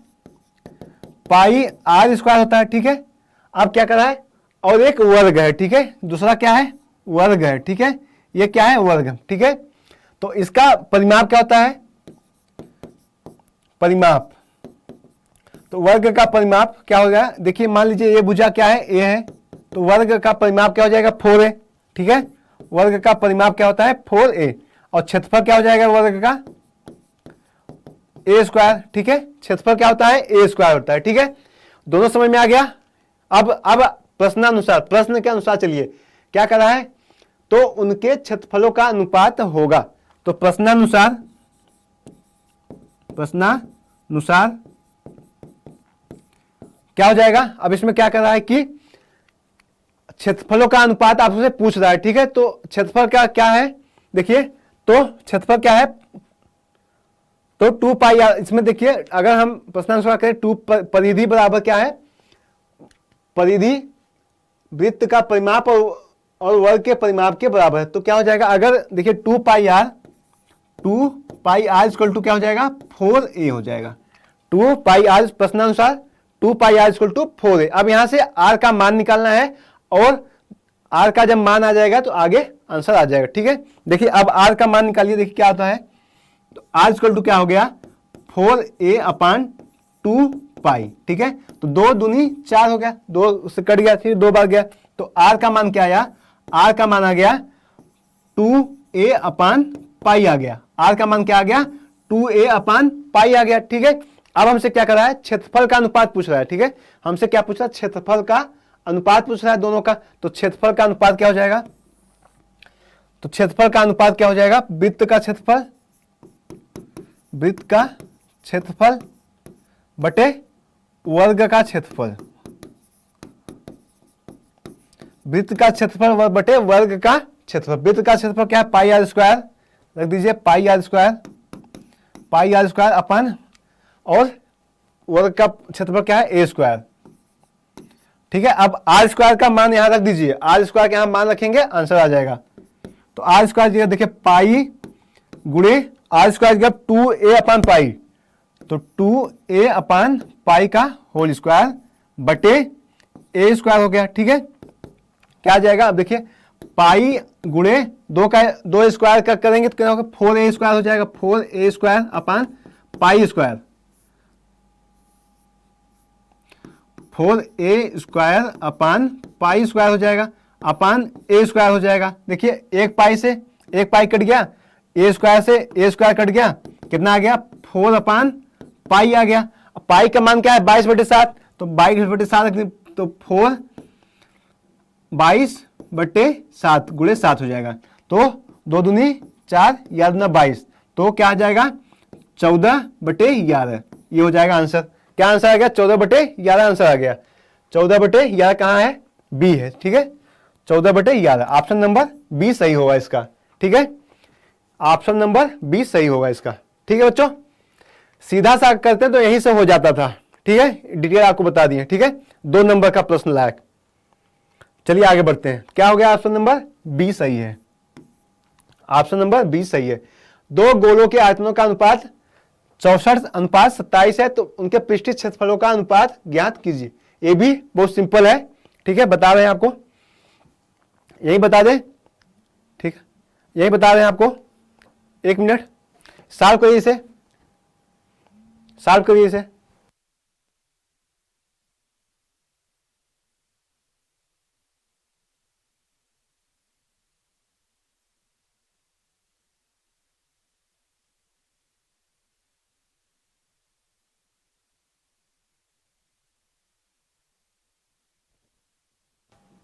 S1: पाई आर स्क्वायर होता है। ठीक है, अब क्या कर रहा है? और एक वर्ग है। ठीक है, दूसरा क्या है? वर्ग है। ठीक है, ये क्या है? वर्ग। ठीक है, तो इसका परिमाप क्या होता है? परिमाप, तो वर्ग का परिमाप क्या हो गया? देखिए मान लीजिए ये भुजा क्या है? ए है, तो वर्ग का परिमाप क्या हो जाएगा? 4a। ठीक है, वर्ग का परिमाप क्या होता है? 4a। और क्षेत्रफल क्या हो जाएगा वर्ग का? ए स्क्वायर। ठीक है, क्षेत्रफल क्या होता है? ए स्क्वायर होता है। ठीक है, दोनों समझ में आ गया। अब प्रश्नानुसार, प्रश्न के अनुसार चलिए क्या कर रहा है? तो उनके क्षेत्रफलों का अनुपात होगा। तो प्रश्नानुसार क्या हो जाएगा? अब इसमें क्या कर रहा है कि क्षेत्रफलों का अनुपात आपसे पूछ रहा है। ठीक है, तो क्षेत्रफल क्या है? देखिए तो क्षेत्रफल क्या है? तो 2 पाई आर। इसमें देखिए अगर हम प्रश्नानुसार करें, 2 परिधि बराबर क्या है? परिधि वृत्त का परिमाप और वर्ग के परिमाप के बराबर है। तो क्या हो जाएगा? अगर देखिए 2 पाई आर इक्वल टू क्या हो जाएगा? 4a हो जाएगा। 2 पाई आर, प्रश्नानुसार 2 pi r equal to 4a। अब यहां से r का मान निकालना है और r का जब मान आ जाएगा तो आगे आंसर आ जाएगा। ठीक है, देखिए अब r का मान निकालिए। देखिए क्या होता है? तो r इक्वल टू क्या हो गया? 4a अपान 2 पाई। ठीक है, तो 2 दूनी 4 हो गया, 2 उससे कट गया, फिर 2 बार गया, तो r का मान क्या आया? r का मान आ गया 2a अपान पाई आ गया। r का मान क्या आ गया? 2a अपान पाई आ गया। ठीक है, अब हमसे क्या कर रहा है? क्षेत्रफल का अनुपात पूछ रहा है। ठीक है, हमसे क्या पूछ रहा है? क्षेत्रफल का अनुपात पूछ रहा है दोनों का। तो क्षेत्रफल का अनुपात क्या हो जाएगा? तो क्षेत्रफल का अनुपात क्या हो जाएगा? वृत्त का क्षेत्रफल बटे वर्ग का क्षेत्रफल। वृत्त का क्षेत्रफल बटे वर्ग का क्षेत्रफल। वृत्त का क्षेत्रफल क्या है? पाई आर स्क्वायर। रख दीजिए पाई आर स्क्वायर अपन, और वर्ग का क्षेत्रफल क्या है? ए स्क्वायर। ठीक है, अब आर स्क्वायर का मान यहां रख दीजिए। आर स्क्वायर का यहां मान रखेंगे, आंसर आ जाएगा। तो आर स्क्वायर देखिए पाई गुणे आर स्क्वायर 2a अपान पाई, तो 2a अपान पाई का होल स्क्वायर बटे ए स्क्वायर हो गया। ठीक है, क्या आ जाएगा? अब देखिए पाई गुणे 2 स्क्वायर का करेंगे तो क्या होगा? 4a स्क्वायर हो जाएगा। 4a square upon pi square, 4a square upon pi square हो जाएगा, अपान ए स्क्वायर हो जाएगा। देखिए एक पाई से एक पाई कट गया, ए स्क्वायर से ए स्क्वायर कट गया, कितना आ गया? 4 अपान पाई आ गया। पाई का मान क्या है? 22/7, तो 22/7 तो 4 22/7 गुणे 7 हो जाएगा। तो 2 दूनी 4, 11 दूना 22, तो क्या आ जाएगा? 14/11। ये हो जाएगा आंसर। क्या आंसर आ गया? 14/11 आंसर आ गया। 14/11 कहाँ है? बी है। ठीक है, 14/11 ऑप्शन नंबर बी सही होगा इसका। ठीक है, ऑप्शन नंबर बी सही होगा इसका। ठीक है बच्चों, सीधा सा करते तो यही से हो जाता था। ठीक है, डिटेल आपको बता दिए। ठीक है, 2 नंबर का प्रश्न लायक। चलिए आगे बढ़ते हैं। क्या हो गया? ऑप्शन नंबर बी सही है। ऑप्शन नंबर बी सही है। 2 गोलों के आयतनों का अनुपात 64:27 है, तो उनके पृष्ठीय क्षेत्रफलों का अनुपात ज्ञात कीजिए। ये भी बहुत सिंपल है। ठीक है, बता रहे हैं आपको, यही बता दें, ठीक है, यही बता रहे हैं आपको। 1 मिनट, सॉल्व करिए इसे, सॉल्व करिए इसे।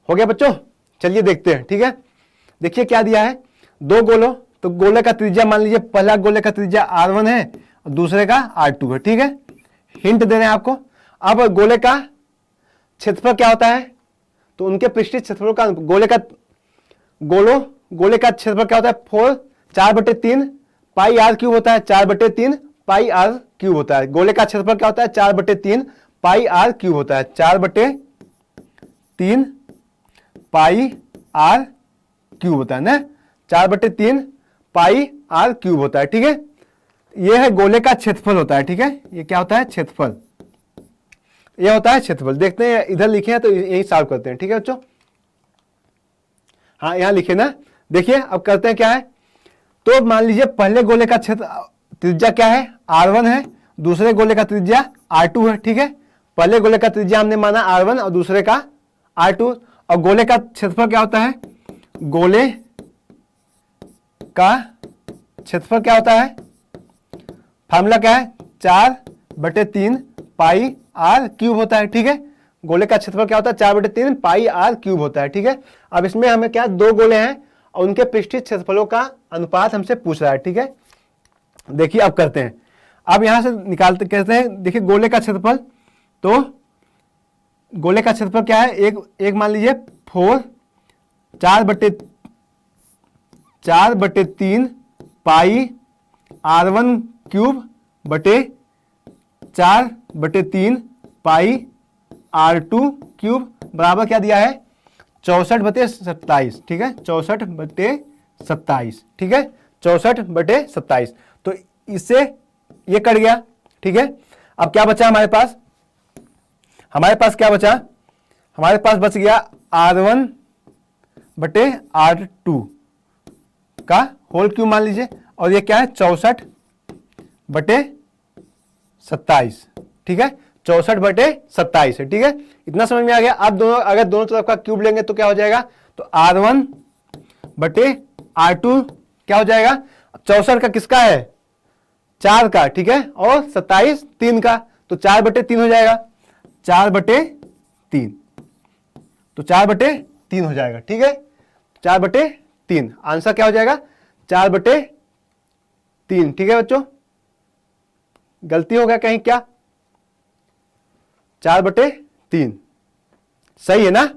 S1: हो गया बच्चों, चलिए देखते हैं। ठीक है, देखिए क्या दिया है, 2 गोलों, तो गोले का त्रिज्या मान लीजिए पहला गोले का त्रिज्या R1 है और दूसरे का R2 है। ठीक है, हिंट दे रहे हैं आपको। अब गोले का क्षेत्रफल क्या होता है, तो उनके पृष्ठीय क्षेत्रफल का गोले का क्षेत्रफल क्या होता है, 4/3 पाई R क्यूब होता है, 4/3 पाई R क्यूब होता है। गोले का क्षेत्रफल क्या होता है, 4/3 पाई R क्यूब होता है, 4/3 पाई R क्यूब होता है ना, 4/3 पाई R क्यूब होता है। ठीक है, यह है गोले का क्षेत्रफल होता है। ठीक है, ये क्या होता है, क्षेत्रफल, यह होता है क्षेत्रफल। देखते हैं इधर लिखे हैं तो यही सॉल्व करते हैं। ठीक है बच्चों, हाँ यहां लिखे ना, देखिए अब करते हैं क्या है, तो मान लीजिए पहले गोले का क्षेत्र त्रिज्या क्या है, R1 है, दूसरे गोले का त्रिज्या R2 है। ठीक है, पहले गोले का त्रिज्या हमने माना R1 और दूसरे का R2, और गोले का क्षेत्रफल क्या होता है, गोले का क्षेत्रफल क्या होता है, फार्मूला क्या है, 4/3 पाई R क्यूब होता है। ठीक है, गोले का क्षेत्रफल क्या होता है, 4/3 पाई R क्यूब होता है। ठीक है, अब इसमें हमें क्या, 2 गोले हैं और उनके पृष्ठीय क्षेत्रफलों का अनुपात हमसे पूछ रहा है। ठीक है, देखिए अब करते हैं, अब यहां से निकालते कहते हैं, देखिए गोले का क्षेत्रफल, तो गोले का क्षेत्रफल क्या है, एक मान लीजिए 4/3 पाई R1 क्यूब बटे 4/3 पाई R2 क्यूब बराबर क्या दिया है, 64/27। ठीक है, 64/27। ठीक है, 64/27। तो इससे ये कट गया। ठीक है, अब क्या बचा हमारे पास, क्या बचा, हमारे पास बच गया R1/R2 का होल क्यूब मान लीजिए, और ये क्या है, 64/27। ठीक है, 64/27 है। ठीक है, इतना समझ में आ गया। अब अगर दोनों तरफ का क्यूब लेंगे तो क्या हो जाएगा, तो R1/R2 क्या हो जाएगा, 64 का किसका है, 4 का। ठीक है, और 27 3 का, तो 4/3 हो जाएगा, 4/3, तो 4/3 हो जाएगा। ठीक है, 4/3 आंसर क्या हो जाएगा, 4/3। ठीक है बच्चों, गलती हो गया कहीं क्या, 4/3 सही है ना,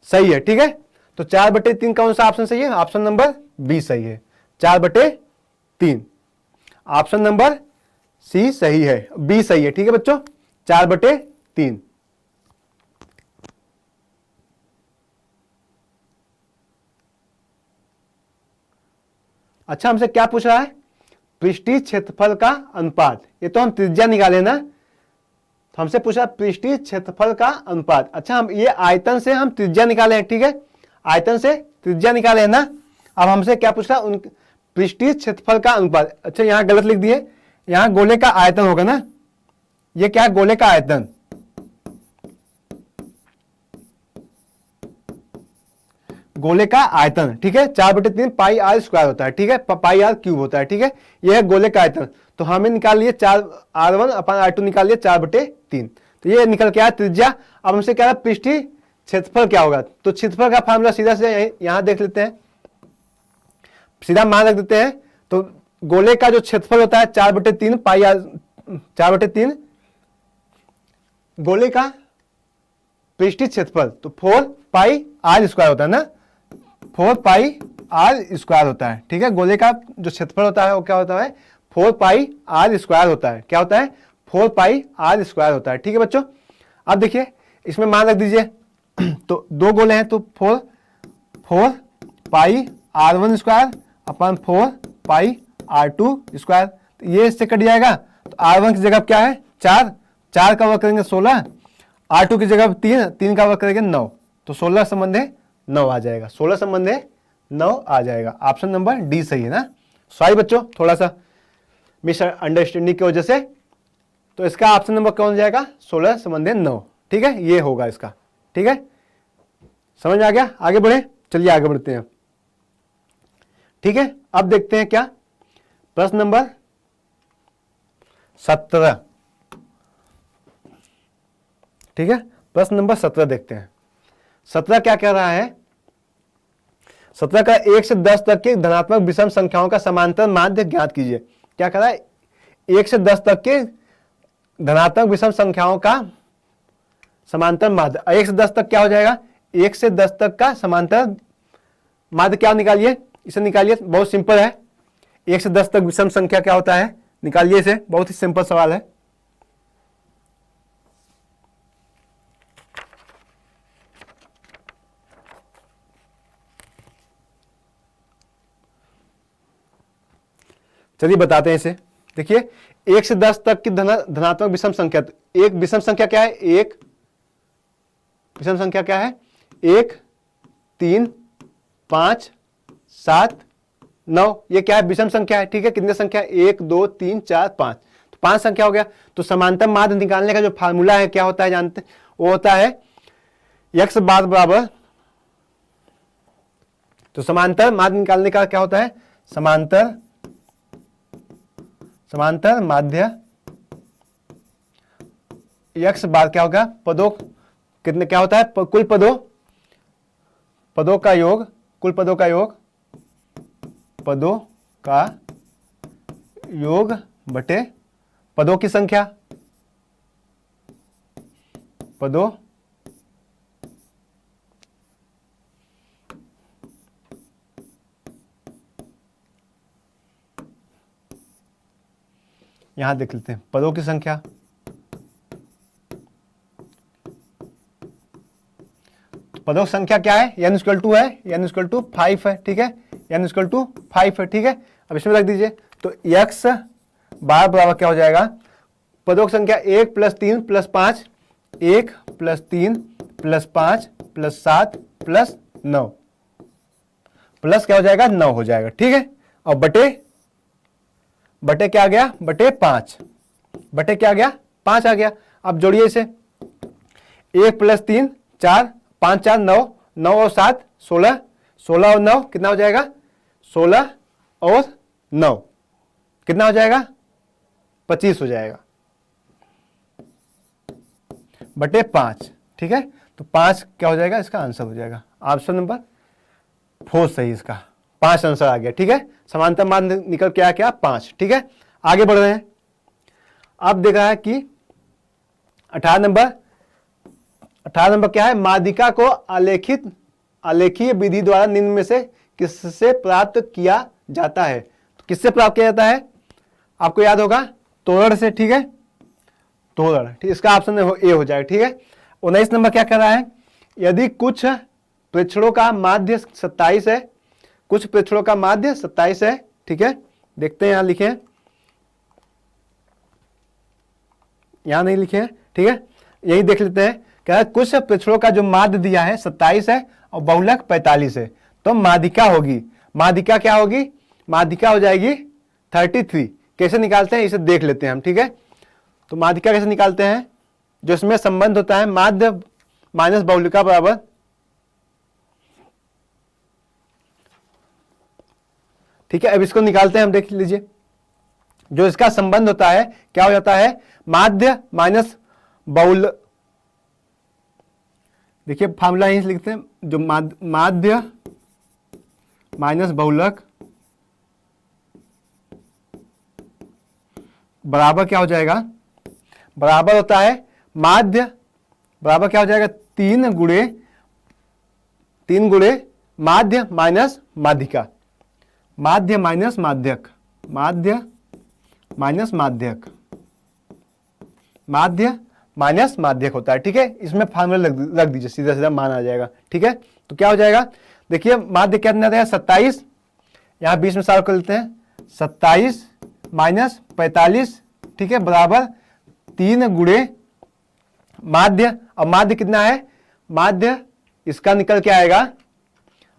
S1: सही है। ठीक है, तो 4/3 कौन सा ऑप्शन सही है, ऑप्शन नंबर बी सही है, 4/3, ऑप्शन नंबर सी सही है, बी सही है। ठीक है बच्चों, 4/3। अच्छा, हमसे क्या पूछ रहा है, पृष्ठीय क्षेत्रफल का अनुपात, ये तो हम त्रिज्या निकाले ना, तो हमसे पूछा पृष्ठीय क्षेत्रफल का अनुपात। अच्छा, हम ये आयतन से हम त्रिज्या निकाले हैं। ठीक है, आयतन से त्रिज्या निकाले हैं ना, अब हमसे क्या पूछ रहा है, उन पृष्ठीय क्षेत्रफल का अनुपात। अच्छा, यहां गलत लिख दिए, यहां गोले का आयतन होगा ना, ये क्या है, गोले का आयतन, गोले का आयतन। ठीक है, 4/3 पाई R स्क्वायर होता है। ठीक है, पाई R क्यूब होता है। ठीक है, यह है गोले का आयतन, तो हमें निकाल लिए 4R1/R2 निकाल लिए 4/3, तो ये निकल के आया त्रिज्या। अब हमसे क्या है, पृष्ठीय क्षेत्रफल क्या होगा, तो क्षेत्रफल का फार्मूला सीधा से यहां देख लेते हैं, सीधा मान रख देते हैं। तो गोले का जो क्षेत्रफल होता है 4/3 पाई R, 4/3 गोले का पृष्ठीय क्षेत्रफल, तो 4 पाई R स्क्वायर होता है ना, 4 पाई R स्क्वायर होता है। ठीक है, गोले का जो क्षेत्रफल होता है वो क्या होता है, 4 पाई R स्क्वायर होता है। क्या होता है, 4 पाई R स्क्वायर होता है। ठीक है बच्चों, अब देखिए इसमें मान रख दीजिए, तो 2 गोले हैं, तो 4 पाई R1 स्क्वायर अपन 4 पाई R2 स्क्वायर, तो ये इससे कट जाएगा। तो R1 की जगह क्या है, 4 का वर्ग करेंगे 16, R2 की जगह 3 का वर्ग करेंगे 9। तो 16 संबंधे 9 आ जाएगा, 16 संबंधे 9 आ जाएगा। ऑप्शन नंबर डी सही है ना। सॉरी बच्चों, थोड़ा सा मिसअंडरस्टैंडिंग की वजह से, तो इसका ऑप्शन नंबर कौन जाएगा, 16 संबंधे 9, ठीक है, ये होगा इसका, ठीक है, समझ में आ गया। आगे बढ़े, चलिए आगे बढ़ते हैं, ठीक है। अब देखते हैं क्या, प्रश्न नंबर 17, ठीक है, प्रश्न नंबर 17 देखते हैं। 17 क्या कह रहा है, 17 का 1 से 10 तक के धनात्मक विषम संख्याओं का समांतर माध्य ज्ञात कीजिए। क्या कह रहा है, 1 से 10 तक के धनात्मक विषम संख्याओं का समांतर माध्य। 1 से 10 तक क्या हो जाएगा, 1 से 10 तक का समांतर माध्य क्या निकालिए, इसे निकालिए, बहुत सिंपल है। 1 से 10 तक विषम संख्या क्या होता है, निकालिए इसे, बहुत ही सिंपल सवाल है। चलिए बताते हैं इसे। देखिए 1 से 10 तक की धनात्मक विषम संख्या, एक विषम संख्या क्या है, एक विषम संख्या क्या है, 1 3 5 7 9, ये क्या है, विषम संख्या है, ठीक है। कितने संख्या, 1 2 3 4 5, तो 5 संख्या हो गया। तो समांतर माध्य निकालने का जो फार्मूला है क्या होता है जानते, वो होता है x बार बराबर, तो समांतर माध्य निकालने का क्या होता है, समांतर माध्य x बार क्या होगा, पदों कितने क्या होता है, कुल पदों का योग, कुल पदों का योग बटे पदों की संख्या, पदों यहां देख लेते हैं, पदों की संख्या, पदों की संख्या क्या है, n इक्वल टू है, n इक्वल टू 5 है, ठीक है, n इक्वल टू 5 है, ठीक है। अब इसमें रख दीजिए, तो x बार बराबर क्या हो जाएगा, पदों की संख्या 1 + 3 + 5, 1 + 3 + 5 + 7 + 9, प्लस क्या हो जाएगा, 9 हो जाएगा, ठीक है। और बटे क्या आ गया, बटे 5, बटे क्या आ गया, 5 आ गया। अब जोड़िए इसे, 1 + 3 4, 5 4 9, 9 और 7 16, 16 और 9 कितना हो जाएगा, 16 और 9 कितना हो जाएगा, 25 हो जाएगा, बटे 5, ठीक है। तो 5 क्या हो जाएगा, इसका आंसर हो जाएगा ऑप्शन नंबर 4 सही, इसका 5 आंसर आ गया, ठीक है। समांतर माध्य निकल के आया क्या, 5, ठीक है। आगे बढ़ रहे हैं। अब देखा है कि 18 नंबर क्या है, माध्यिका को आलेखीय विधि द्वारा निम्न में से किससे प्राप्त किया जाता है। तो किससे प्राप्त किया जाता है, आपको याद होगा, तोरण से, ठीक है, तोरण, ठीक, इसका ऑप्शन ए हो जाएगा, ठीक है। 19 नंबर क्या कर रहा है, यदि कुछ प्रेक्षणों का माध्य 27 है, कुछ प्रेक्षणों का माध्य 27 है, ठीक है, देखते हैं, यहां लिखे हैं, यहां नहीं लिखे हैं, ठीक है, यही देख लेते हैं। क्या है, कुछ प्रेक्षणों का जो माध्य दिया है 27 है और बहुलक 45 है, तो माध्यिका होगी, माध्यिका क्या होगी, माध्यिका हो जाएगी 33। कैसे निकालते हैं इसे देख लेते हैं हम, ठीक है। तो माध्यिका कैसे निकालते हैं, जो इसमें संबंध होता है माध्य माइनस बहुलिका बराबर, ठीक है। अब इसको निकालते हैं हम, देख लीजिए, जो इसका संबंध होता है क्या हो जाता है, माध्य माइनस बहुल, देखिए फार्मूला यहीं से लिखते हैं, जो माध्य माइनस बहुलक बराबर क्या हो जाएगा, बराबर होता है माध्य बराबर क्या हो जाएगा, 3 गुणे माध्य माइनस माध्यिका, माध्य माइनस माध्यक, माध्य माइनस माध्यक, माध्य माइनस माध्यक होता है, ठीक है। इसमें फार्मूला रख दीजिए, सीधा सीधा मान आ जाएगा, ठीक है। तो क्या हो जाएगा, देखिए माध्य क्या आता है 27, यहां बीच में सॉल्व कर लेते हैं, 27 माइनस 45, ठीक है, बराबर 3 गुणे माध्य, और माध्य कितना है, माध्य इसका निकल के आएगा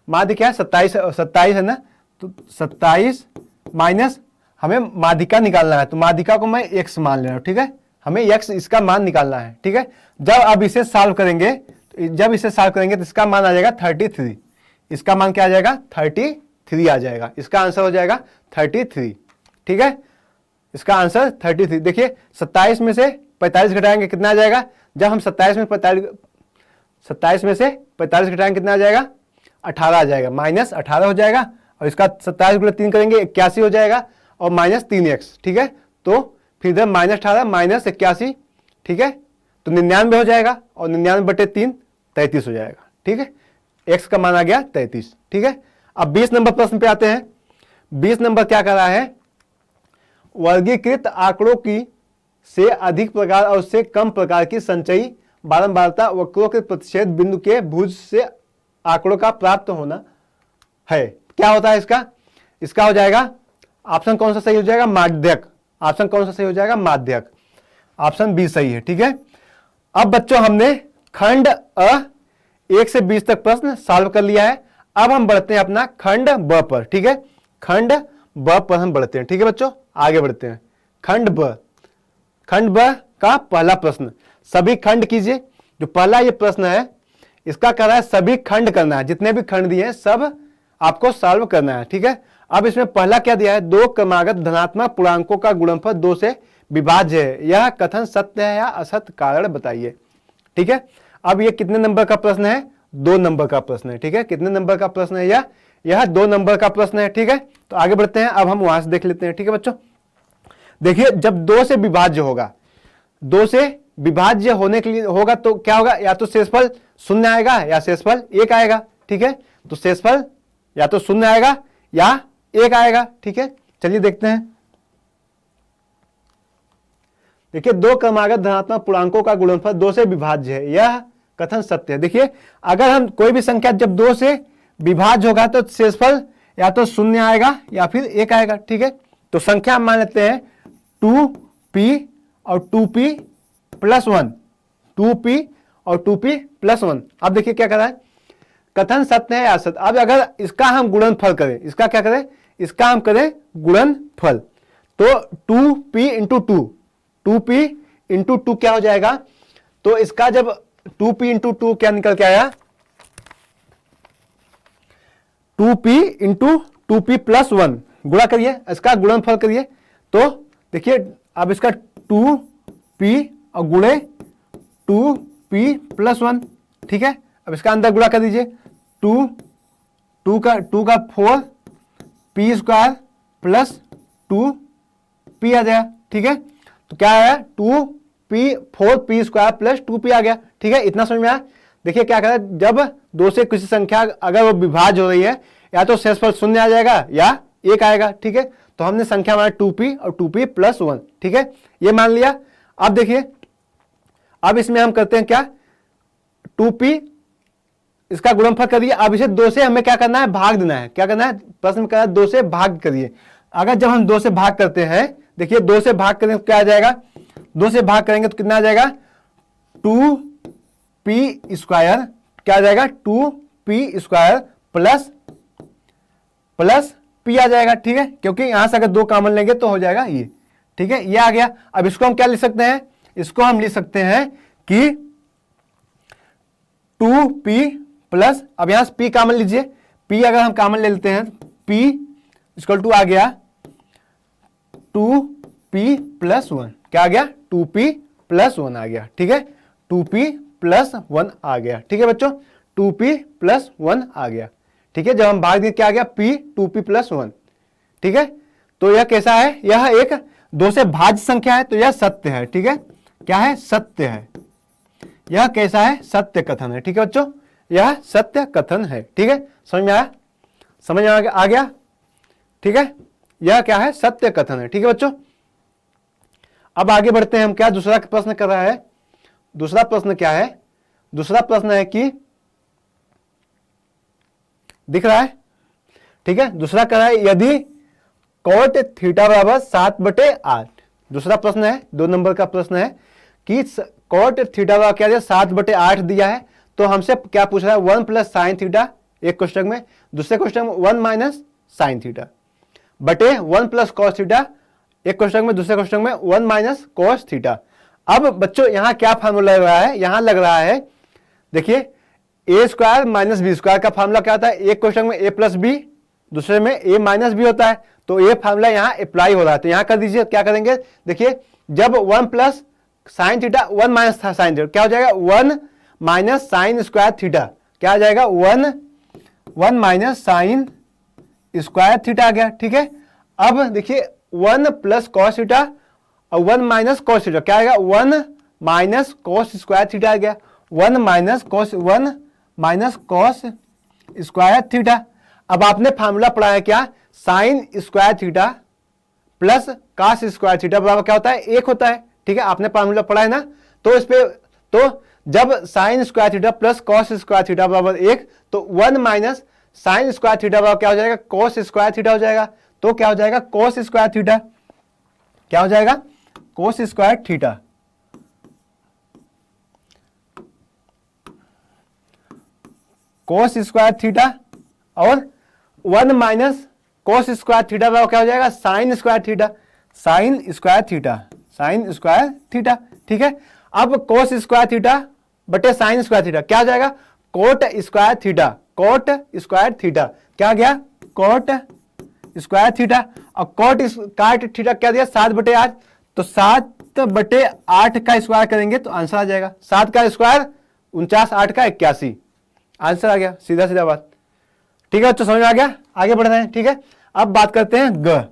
S1: माध्य क्या है 27 है ना, तो 27 माइनस हमें माध्यिका निकालना है, तो माध्यिका को मैं x मान ले रहा हूं, ठीक है, हमें x इसका मान निकालना है, ठीक है। जब अब इसे सॉल्व करेंगे, जब इसे सॉल्व करेंगे तो इसका मान आ जाएगा 33, इसका मान क्या आ जाएगा 33 आ जाएगा, इसका आंसर हो जाएगा 33, ठीक है, इसका आंसर 33। देखिए 27 में से 45 घटाएंगे कितना आ जाएगा, जब हम 27 में से 45 घटाएंगे कितना आ जाएगा 18 आ जाएगा, माइनस 18 हो जाएगा, और इसका 27 गुणा 3 करेंगे 81 हो जाएगा, और माइनस 3x, ठीक है, तो फिर इधर माइनस 18 माइनस 81, ठीक है, तो 99 हो जाएगा, और 99/3 33 हो जाएगा, ठीक है, x का मान आ गया 33, ठीक है। अब 20 नंबर प्रश्न पे आते हैं। 20 नंबर क्या कर रहा है, वर्गीकृत आंकड़ों की से अधिक प्रकार और उससे कम प्रकार की संचयी बारंबारता वक्रों के प्रतिच्छेद बिंदु के भुज से आंकड़ों का प्राप्त होना है। क्या होता है इसका, इसका हो जाएगा ऑप्शन कौन सा सही हो जाएगा, माध्यक, ऑप्शन कौन सा सही हो जाएगा, माध्यक, ऑप्शन बी सही है, ठीक है। अब बच्चों हमने खंड अ 1 से 20 तक प्रश्न सॉल्व कर लिया है। अब हम बढ़ते हैं अपना खंड ब पर, ठीक है, खंड ब पर हम बढ़ते हैं, ठीक है बच्चों, आगे बढ़ते हैं। खंड ब का पहला प्रश्न, सभी खंड कीजिए। जो पहला ये प्रश्न है इसका कह रहा है सभी खंड करना है, जितने भी खंड दिए हैं सब आपको सॉल्व करना है, ठीक है। अब इसमें पहला क्या दिया है, दो क्रमागत धनात्मक पूर्णांकों का गुणनफल 2 से विभाज्य है, यह कथन सत्य है या असत्य, कारण बताइए, ठीक है। अब ये कितने नंबर का प्रश्न है, 2 नंबर का प्रश्न है, ठीक है, कितने नंबर का प्रश्न है यह 2 नंबर का प्रश्न है, ठीक है। तो आगे बढ़ते हैं, अब हम वहां से देख लेते हैं, ठीक है बच्चों। देखिए जब 2 से विभाज्य होगा, 2 से विभाज्य होने के लिए होगा तो क्या होगा, या तो शेषफल 0 आएगा या शेषफल 1 आएगा, ठीक है। तो शेषफल या तो 0 आएगा या 1 आएगा, ठीक है। चलिए देखते हैं। देखिए दो क्रमागत धनात्मक पूर्णांकों का गुणनफल 2 से विभाज्य है, यह कथन सत्य है। देखिए अगर हम कोई भी संख्या जब 2 से विभाज्य होगा तो शेषफल या तो 0 आएगा या फिर 1 आएगा, ठीक है। तो संख्या मान लेते हैं 2p और 2p + 1, 2p और 2p + 1। अब देखिए क्या कर रहा है, कथन सत्य है या असत्य। अब अगर इसका हम गुणनफल करें, इसका क्या करें, इसका हम करें गुणनफल, तो 2p × 2, 2p × 2 क्या हो जाएगा, तो इसका जब 2p × 2 क्या निकल के आया, 2p × 2p + 1 गुणा करिए, इसका गुणनफल करिए, तो देखिए अब इसका 2p और गुणे 2p + 1, ठीक है। अब इसका अंदर गुणा कर दीजिए, 2 का 4 p² + 2p आ जाएगा, ठीक है। तो क्या आया, 4p² + 2p आ गया, ठीक है। इतना समझ में आया। देखिए क्या कह रहा है, जब 2 से किसी संख्या अगर वो विभाज्य हो रही है या तो शेषफल 0 आ जाएगा या 1 आएगा, ठीक है। तो हमने संख्या माना 2p और 2p + 1, ठीक है, ये मान लिया। अब देखिए अब इसमें हम करते हैं क्या, 2p इसका गुणनफल करिए। अब इसे 2 से हमें क्या करना है, भाग देना है। क्या करना है, प्रश्न में कह रहा है 2 से भाग करिए। अगर जब हम 2 से भाग करते हैं, देखिए 2 से भाग करेंगे तो क्या आ जाएगा, 2 से भाग करेंगे तो कितना आ जाएगा, 2p² क्या आ जाएगा, 2p² प्लस p आ जाएगा, ठीक है, क्योंकि यहां से अगर 2 कॉमन लेंगे तो हो जाएगा ये, ठीक है, ये आ गया। अब इसको हम क्या लिख सकते हैं, इसको हम लिख सकते हैं कि 2p अब यहां से p कॉमन लीजिए, p अगर हम कॉमन ले लेते हैं, p = आ गया 2p + 1, क्या आ गया, 2p + 1 आ गया, ठीक है, 2p + 1 आ गया, ठीक है बच्चों, 2p + 1 आ गया, ठीक है। जब हम भाग दें क्या आ गया, p 2p + 1, ठीक है। तो यह कैसा है, यह एक 2 से भाज्य संख्या है, तो यह सत्य है, ठीक है, क्या है, सत्य है। यह कैसा है, सत्य कथन है, ठीक है बच्चों, यह सत्य कथन है, ठीक है। समझ में आया, समझ में आ गया, ठीक है, यह क्या है, सत्य कथन है, ठीक है बच्चों। अब आगे बढ़ते हैं हम, क्या दूसरा प्रश्न कर रहा है, दूसरा प्रश्न क्या है, दूसरा प्रश्न है कि दिख रहा है, ठीक है, दूसरा कर रहा है यदि cot θ = 7/8, दूसरा प्रश्न है, 2 नंबर का प्रश्न है कि cot θ क्या दिया, 7/8 दिया है, तो हमसे क्या पूछ रहा है, 1 प्लस साइन थीटा एक क्वेश्चन में, दूसरे क्वेश्चन में 1 माइनस साइन थीटा बटे 1 प्लस कॉस थीटा एक क्वेश्चन में, दूसरे क्वेश्चन में 1 माइनस कॉस थीटा। अब बच्चों यहां क्या फार्मूला लग रहा है, यहां लग रहा है देखिए ए स्क्वायर माइनस बी स्क्वायर का फार्मूला क्या होता है, एक क्वेश्चन में ए प्लस बी, दूसरे में ए माइनस बी होता है, तो ये फार्मूला यहां अप्लाई हो रहा है। तो यहां कर दीजिए, क्या करेंगे देखिए, जब 1 plus sine theta 1 minus sine theta क्या हो जाएगा, 1 माइनस साइन स्क्वायर थीटा, क्या आ जाएगा 1 माइनस साइन स्क्वायर थीटा आ गया। ठीक है, अब देखिए 1 प्लस कॉस थीटा और 1 माइनस कॉस थीटा क्या आएगा, 1 माइनस कॉस स्क्वायर थीटा आ गया, 1 माइनस कॉस स्क्वायर थीटा। अब आपने फार्मूला पढ़ा है क्या, sine square theta plus cos square theta बराबर क्या होता है, 1 होता है। ठीक है, आपने फार्मूला पढ़ा है ना, तो इस पे तो जब sine square theta plus cos square theta बराबर 1, तो 1 माइनस साइन स्क्वायर थीटा बराबर क्या हो जाएगा, कॉस स्क्वायर थीटा हो जाएगा। तो क्या हो जाएगा, कॉस स्क्वायर थीटा, क्या हो जाएगा, cos square theta. Cos square theta और 1 माइनस कॉस स्क्वायर थीटा बराबर क्या हो जाएगा, sine square theta, sine square theta, sine square theta. ठीक है, अब कॉस स्क्वायर थीटा बटे साइन स्क्वायर थीटा क्या हो जाएगा, coat square theta, coat square theta क्या आ गया, कोट स्क्वायर थीटा। और कोट थीटा क्या दिया, 7/8, तो 7/8 का स्क्वायर करेंगे तो आंसर आ जाएगा 7 का स्क्वायर 49, 8 का 81, आंसर आ गया, सीधा सीधा बात। ठीक है, तो समझ में आ गया, आगे बढ़ रहे हैं। ठीक है, अब बात करते हैं ग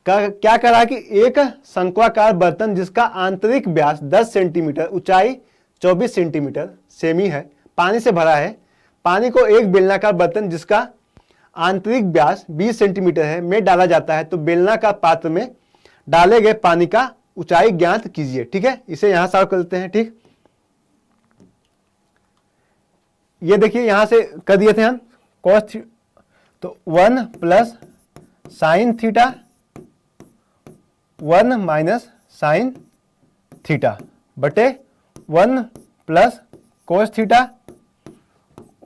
S1: क्या कह रहा है कि एक शंक्वाकार बर्तन जिसका आंतरिक व्यास 10 सेंटीमीटर, ऊंचाई 24 सेंटीमीटर सेमी है, पानी से भरा है। पानी को एक बेलनाकार बर्तन जिसका आंतरिक व्यास 20 सेंटीमीटर है में डाला जाता है, तो बेलनाकार पात्र में डाले गए पानी का ऊंचाई ज्ञात कीजिए। ठीक है, इसे यहां सॉल्व कर लेते हैं। ठीक, ये देखिए यहां से कर दिए थे हम कॉस, तो 1 plus sine theta 1 minus sine theta बटे 1 plus cos theta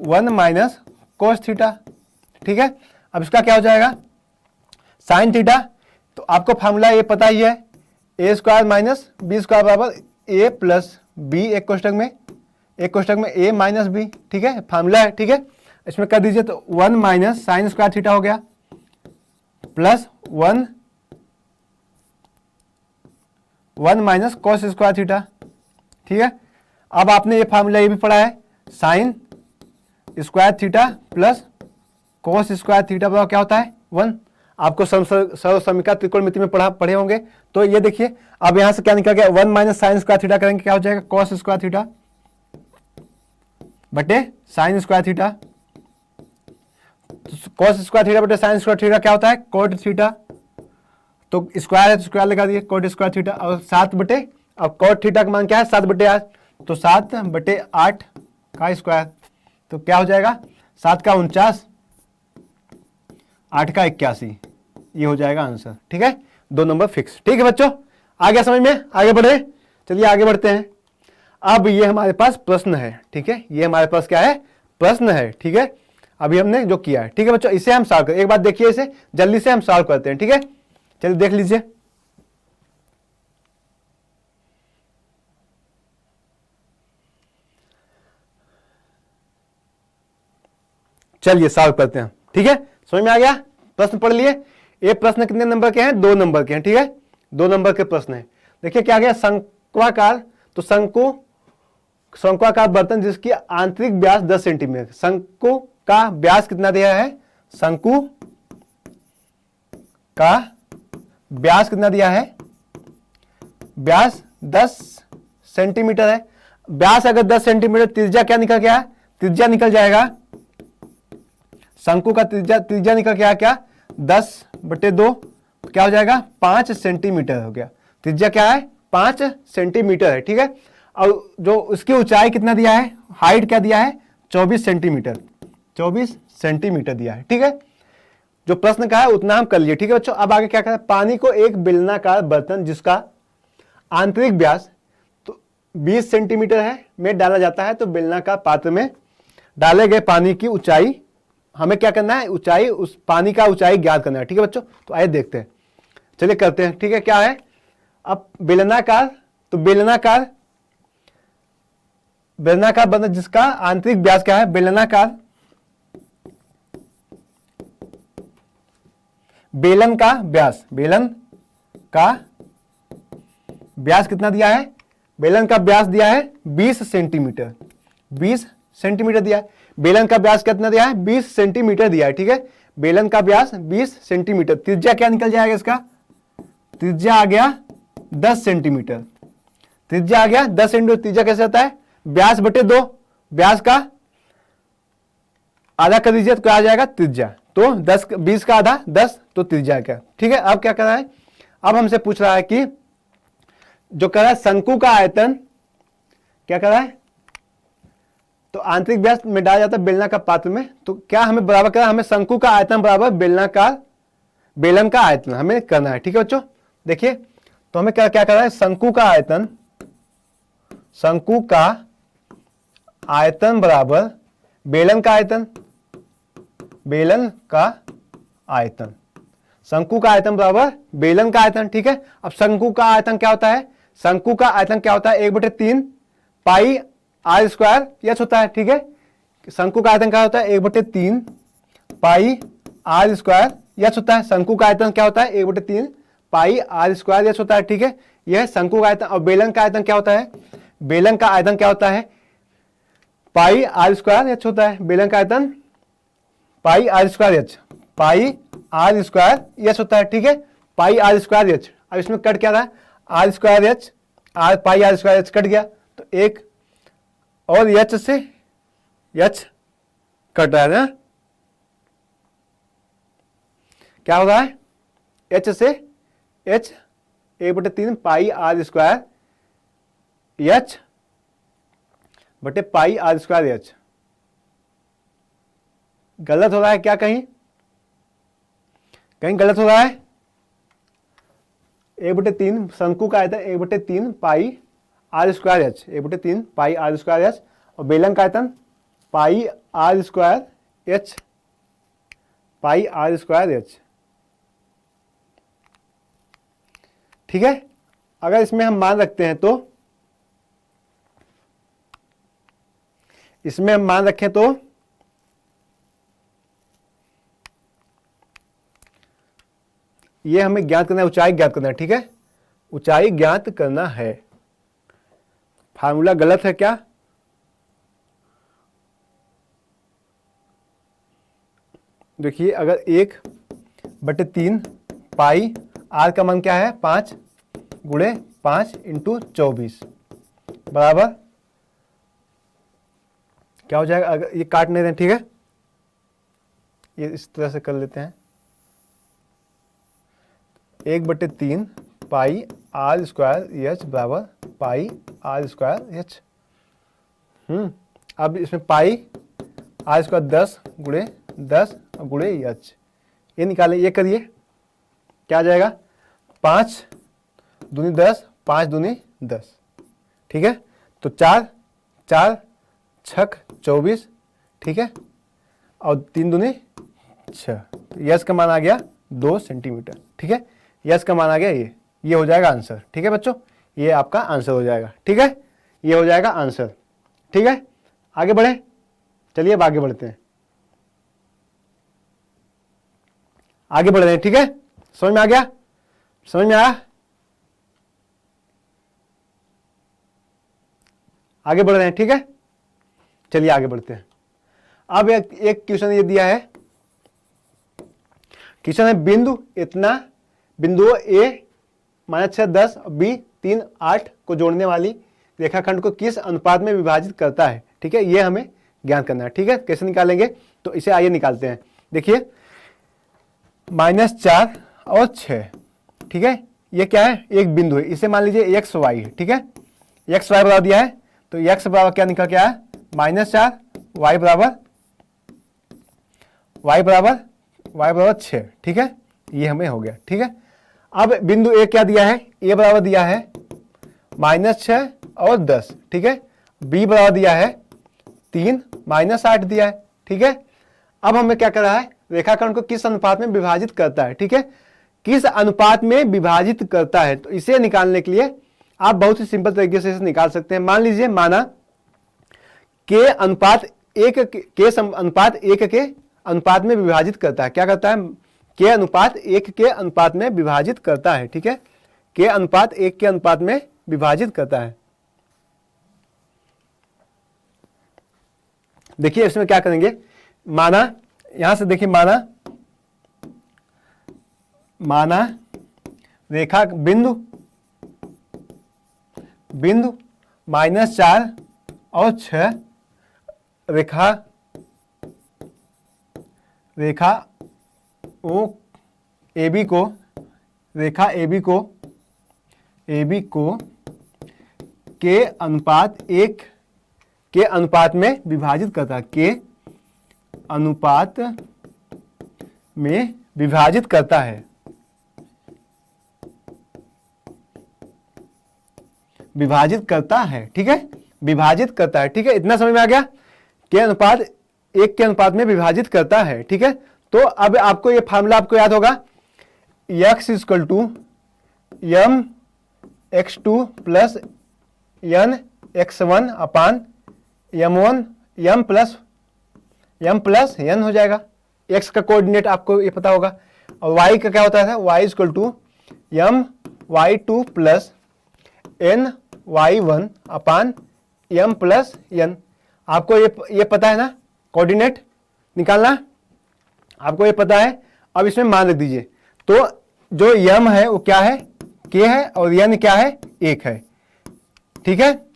S1: 1 minus cos theta. ठीक है, अब इसका क्या हो जाएगा, साइन थीटा, तो आपको फार्मूला ये पता ही है, ए स्क्वायर माइनस बी स्क्वायर बराबर ए प्लस बी एक कोष्टक में ए माइनस बी। ठीक है, फार्मूला है। ठीक है, इसमें कर दीजिए, तो 1 माइनस साइन स्क्वायर थीटा हो गया plus 1 minus cos square theta. ठीक है, अब आपने ये फार्मूला ये भी पढ़ा है, sine square theta plus cos square theta बराबर क्या होता है 1। आपको सर्वसमीका त्रिकोणमिति में पढ़े होंगे। तो ये देखिए, अब यहां से क्या निकल गया, 1 माइनस साइन स्क्वायर थीटा करेंगे क्या हो जाएगा, कॉस स्क्वायर थीटा बटे sine square theta. Cos square theta बटे साइन स्क्वायर थीटा क्या होता है, कोट थीटा, तो स्क्वायर है तो स्क्वायर लगा दिए, कोट स्क्वायर थीटा, और 7 बटे, अब कोट थीटा का मान क्या है 7/8, तो 7/8 का स्क्वायर, तो क्या हो जाएगा 7 का 49, 8 का 81, ये हो जाएगा आंसर। ठीक है, 2 नंबर फिक्स। ठीक है बच्चों, आ गया समझ में, आगे बढ़े, चलिए आगे बढ़ते हैं। अब ये हमारे पास प्रश्न है। ठीक है, ये हमारे पास क्या है, प्रश्न है। ठीक है, अभी हमने जो किया है। ठीक है बच्चों, इसे हम सॉल्व करें, एक बार देखिए, इसे जल्दी से हम सॉल्व करते हैं। ठीक है, चलिए देख लीजिए। चलिए सॉल्व करते हैं। ठीक है, समझ में आ गया, प्रश्न पढ़ लिए। ये प्रश्न कितने नंबर के हैं, 2 नंबर के हैं। ठीक है, 2 नंबर के प्रश्न है। देखिए क्या गया, शंक्वाकार, तो शंक्वाकार बर्तन जिसकी आंतरिक व्यास 10 सेंटीमीटर, शंकु का व्यास कितना दिया है, शंकु का व्यास कितना दिया है, व्यास 10 सेंटीमीटर है। व्यास अगर 10 सेंटीमीटर, त्रिज्या क्या निकल गया, त्रिज्या निकल जाएगा, शंकु का त्रिज्या निकल गया क्या 10/2, क्या हो जाएगा 5 सेंटीमीटर हो गया। त्रिज्या क्या है 5 सेंटीमीटर है। ठीक है, और जो उसकी ऊंचाई कितना दिया है, हाइट क्या दिया है 24 सेंटीमीटर, 24 सेंटीमीटर दिया है। ठीक है, जो प्रश्न का है उतना हम कर लिए। ठीक है बच्चों, अब आगे क्या करें, पानी को एक बेलनाकार बर्तन जिसका आंतरिक व्यास, तो 20 सेंटीमीटर है में डाला जाता है, तो बेलनाकार पात्र में डाले गए पानी की ऊंचाई, हमें क्या करना है, ऊंचाई, उस पानी का ऊंचाई ज्ञात करना है। ठीक है बच्चों, तो आइए देखते हैं, चलिए करते हैं। ठीक है, क्या है, अब बेलनाकार, तो बेलनाकार बना जिसका आंतरिक व्यास क्या है, बेलनाकार बेलन का व्यास, बेलन का व्यास कितना दिया है, बेलन का व्यास दिया है 20 सेंटीमीटर, 20 सेंटीमीटर दिया है। बेलन का व्यास कितना दिया है, 20 सेंटीमीटर दिया है। ठीक है, बेलन का व्यास 20 सेंटीमीटर। त्रिज्या क्या निकल जाएगा इसका, त्रिज्या आ गया 10 सेंटीमीटर, त्रिज्या आ गया 10 सेंटीमीटर। त्रिज्या कैसे आता है, व्यास बटे 2, व्यास का आधा कर दीजिए तो क्या आ जाएगा त्रिज्या, तो 10 20 का आधा 10, तो त्रिज्या क्या। ठीक है, अब क्या कर रहा है, अब हमसे पूछ रहा है कि जो कर रहा है शंकु का आयतन, क्या कर रहा है, तो आंतरिक व्यास में डाला जाता है बेलनाकार पात्र में, तो क्या हमें बराबर करना है, हमें शंकु का आयतन बराबर बेलनाकार, बेलन का आयतन हमें करना है। ठीक है बच्चों, देखिए तो हमें क्या क्या करना है, शंकु का आयतन, शंकु का आयतन बराबर बेलन का आयतन, बेलन का आयतन, शंकु का आयतन बराबर बेलन का आयतन। ठीक है, अब शंकु का आयतन क्या होता है, शंकु का आयतन क्या होता है, 1/3 पाई आर स्क्वायर एच होता है। ठीक है, शंकु का आयतन क्या होता है, 1/3 पाई आर स्क्वायर एच होता है। शंकु का आयतन क्या होता है, 1/3 पाई आर स्क्वायर एच होता है। ठीक है, यह शंकु का आयतन। और बेलन का आयतन क्या होता है, बेलन का आयतन क्या होता है, पाई आर स्क्वायर एच होता है। बेलन का आयतन pi are square h, pi are square h होता है। ठीक है, पाई आर स्क्वायर एच। अब इसमें कट क्या रहा, R square H, R pi are square H cut गया, तो एक और एच से एच कट रहा है ना, क्या हो रहा है, एच से H, 1/3 pi are square H बटे पाई आर स्क्वायर एच। गलत हो रहा है क्या, कहीं कहीं गलत हो रहा है, 1/3 शंकु का आयतन 1/3 pi are square h, 1/3 pi are square h, और बेलन का आयतन pi are square h, pi are square h. ठीक है, अगर इसमें हम मान रखते हैं, तो इसमें हम मान रखें तो ये हमें ज्ञात करना है, ऊंचाई ज्ञात करना है। ठीक है, ऊंचाई ज्ञात करना है। फार्मूला गलत है क्या, देखिए अगर 1/3 पाई आर का मान क्या है 5 गुणे 5 × 24 बराबर क्या हो जाएगा, अगर ये काट नहीं रहे। ठीक है, ये इस तरह से कर लेते हैं, 1/3 पाई आर स्क्वायर एच बराबर पाई आर स्क्वायर एच। अब इसमें पाई आर स्क्वायर 10 गुणे 10 गुणे एच, ये निकालें, ये करिए, क्या आ जाएगा, 5 दूनी 10, 5 दूनी 10। ठीक है, तो 4 4 छक 24। ठीक है, और 3 दूनी 6, तो यस का मान आ गया 2 सेंटीमीटर। ठीक है, यस का मान आ गया ये हो जाएगा आंसर। ठीक है बच्चों, ये आपका आंसर हो जाएगा। ठीक है, ये हो जाएगा आंसर। ठीक है, आगे बढ़े, चलिए अब आगे बढ़ते हैं, आगे बढ़ रहे हैं। ठीक है, समझ में आ गया, समझ में आया, आगे बढ़ रहे हैं। ठीक है, चलिए आगे बढ़ते हैं। अब एक क्वेश्चन ये दिया है, क्वेश्चन है बिंदु इतना, बिंदु A -6 10 B 3 8 को जोड़ने वाली रेखाखंड को किस अनुपात में विभाजित करता है। ठीक है, ये हमें ज्ञान करना है। ठीक है, कैसे निकालेंगे, तो इसे आइए निकालते हैं। देखिए -4 और 6, ठीक है, ये क्या है, एक बिंदु है, इसे मान लीजिए x y है। ठीक है, x y बराबर दिया है, तो x बराबर क्या निकल के आया, -4, y बराबर 6। ठीक है, ये हमें हो गया। ठीक है, अब बिंदु ए क्या दिया है, ए बराबर दिया है -6 और 10, ठीक है। b बराबर दिया है 3 माइनस 8 दिया है, ठीक है। अब हमें क्या कर रहा है, रेखाखंड को किस अनुपात में विभाजित करता है, ठीक है, किस अनुपात में विभाजित करता है। तो इसे निकालने के लिए आप बहुत ही सिंपल तरीके से इसे निकाल सकते हैं। मान लीजिए, माना के अनुपात 1 के अनुपात में विभाजित करता है। क्या करता है, के अनुपात 1 के अनुपात में विभाजित करता है, ठीक है, के अनुपात 1 के अनुपात में विभाजित करता है। देखिए इसमें क्या करेंगे, माना यहां से देखिए, माना रेखा बिंदु -4 और 6 रेखा AB को के अनुपात 1 के अनुपात में विभाजित करता है, के अनुपात में विभाजित करता है, ठीक है, विभाजित करता है, ठीक है। इतना समझ में आ गया, के अनुपात 1 के अनुपात में विभाजित करता है, ठीक है। तो अब आपको ये फार्मूला आपको याद होगा, x = mx2 + nx1 अपान m1 m प्लस n हो जाएगा। x का कोऑर्डिनेट आपको ये पता होगा, और y का क्या होता है, y = my2 + ny1 अपान m प्लस n। आपको ये पता है ना, कोऑर्डिनेट निकालना आपको ये पता है। अब इसमें मान रख दीजिए, तो जो m है वो क्या है, k है, और n क्या है, 1 है, ठीक है।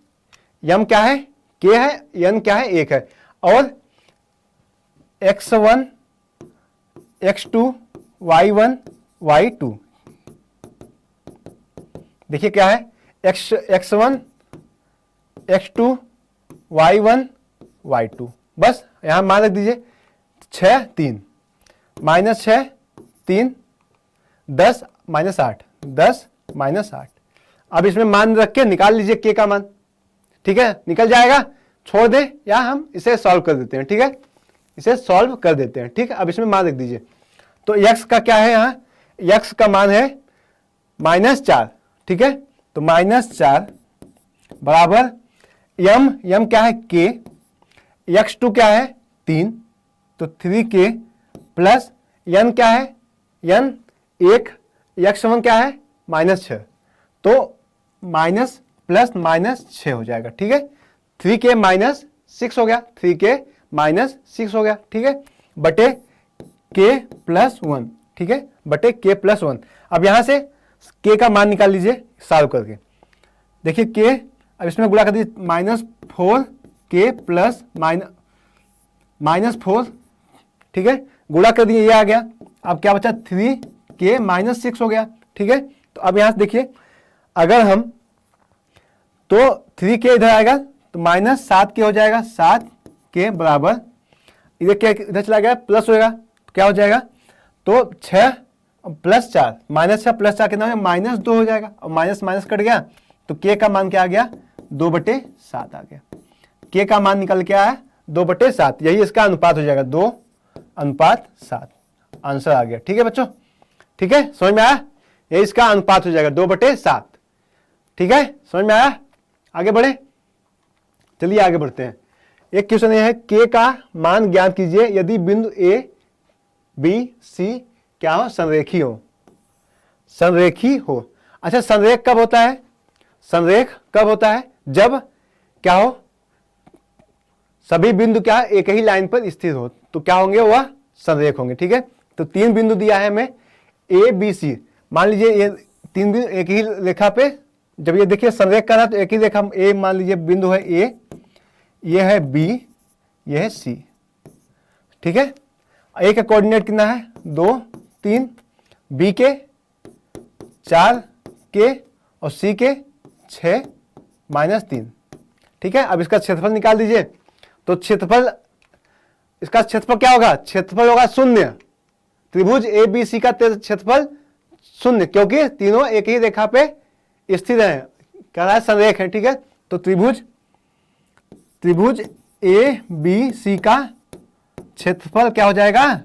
S1: m क्या है, k है, n क्या है, 1 है, और x1 x2 y1 y2, देखिए क्या है, x1 x2 y1 y2, बस यहां मान रख दीजिए। 6 3 -6 3 10 -8 10 -8। अब इसमें मान रख के निकाल लीजिए के का मान, ठीक है, निकल जाएगा, छोड़ दें या हम इसे सॉल्व कर देते हैं, ठीक है, इसे सॉल्व कर देते हैं, ठीक है। अब इसमें मान रख दीजिए, तो x का क्या है, यहाँ x का मान है -4, ठीक है। तो -4 बराबर m क्या है, k, x2 क्या है 3, तो 3k प्लस n क्या है, n 1, x1 क्या है -6, तो माइनस प्लस -6 हो जाएगा, ठीक है। 3k -6 हो गया, 3k -6 हो गया, ठीक है, बटे k + 1, ठीक है, बटे k + 1। अब यहां से k का मान निकाल लीजिए सॉल्व करके। देखिए k, अब इसमें गुणा कर दीजिए, -4k प्लस -4, ठीक है, गुणा कर दिए, ये आ गया। अब क्या बचा, 3k -6 हो गया, ठीक है। तो अब यहां से देखिए, अगर हम, तो 3k इधर आएगा तो -7k हो जाएगा, 7k बराबर, इधर क्या इधर चला गया, प्लस होएगा, तो क्या हो जाएगा, तो 6 + 4 -6 + 4 कितना हो जाएगा, -2 हो जाएगा, और माइनस माइनस कट गया, तो k का मान क्या आ गया, 2/7 आ गया। k का मान निकल के आया 2/7, यही इसका अनुपात हो जाएगा, 2:7, आंसर आ गया, ठीक है बच्चों, ठीक है, समझ में आया, यही इसका अनुपात हो जाएगा 2/7, ठीक है, समझ में आया। आगे बढ़े, चलिए आगे बढ़ते हैं। एक क्वेश्चन यह है, k का मान ज्ञात कीजिए यदि बिंदु a b c क्या हो, संरेखी हो। अच्छा, संरेख कब होता है, संरेख कब होता है, जब क्या हो, सभी बिंदु क्या एक ही लाइन पर स्थित हो, तो क्या होंगे, वह संरेख होंगे, ठीक है। तो 3 बिंदु दिया है हमें a b c, मान लीजिए ये 3 बिंदु एक ही रेखा पे, जब ये देखिए संरेख करना, तो एक ही रेखा, a मान लीजिए बिंदु है a, ये है b, ये है c, ठीक है। a का कोऑर्डिनेट कितना है, 2 3, b के 4 के, और c के 6 -3, ठीक है। अब इसका क्षेत्रफल निकाल दीजिए, तो क्षेत्रफल, इसका क्षेत्रफल क्या होगा, क्षेत्रफल होगा 0, त्रिभुज ए बी सी का क्षेत्रफल 0, क्योंकि तीनों एक ही रेखा पे स्थित है, कह रहा है संरेख है, ठीक है। तो त्रिभुज ए बी सी का क्षेत्रफल क्या हो जाएगा,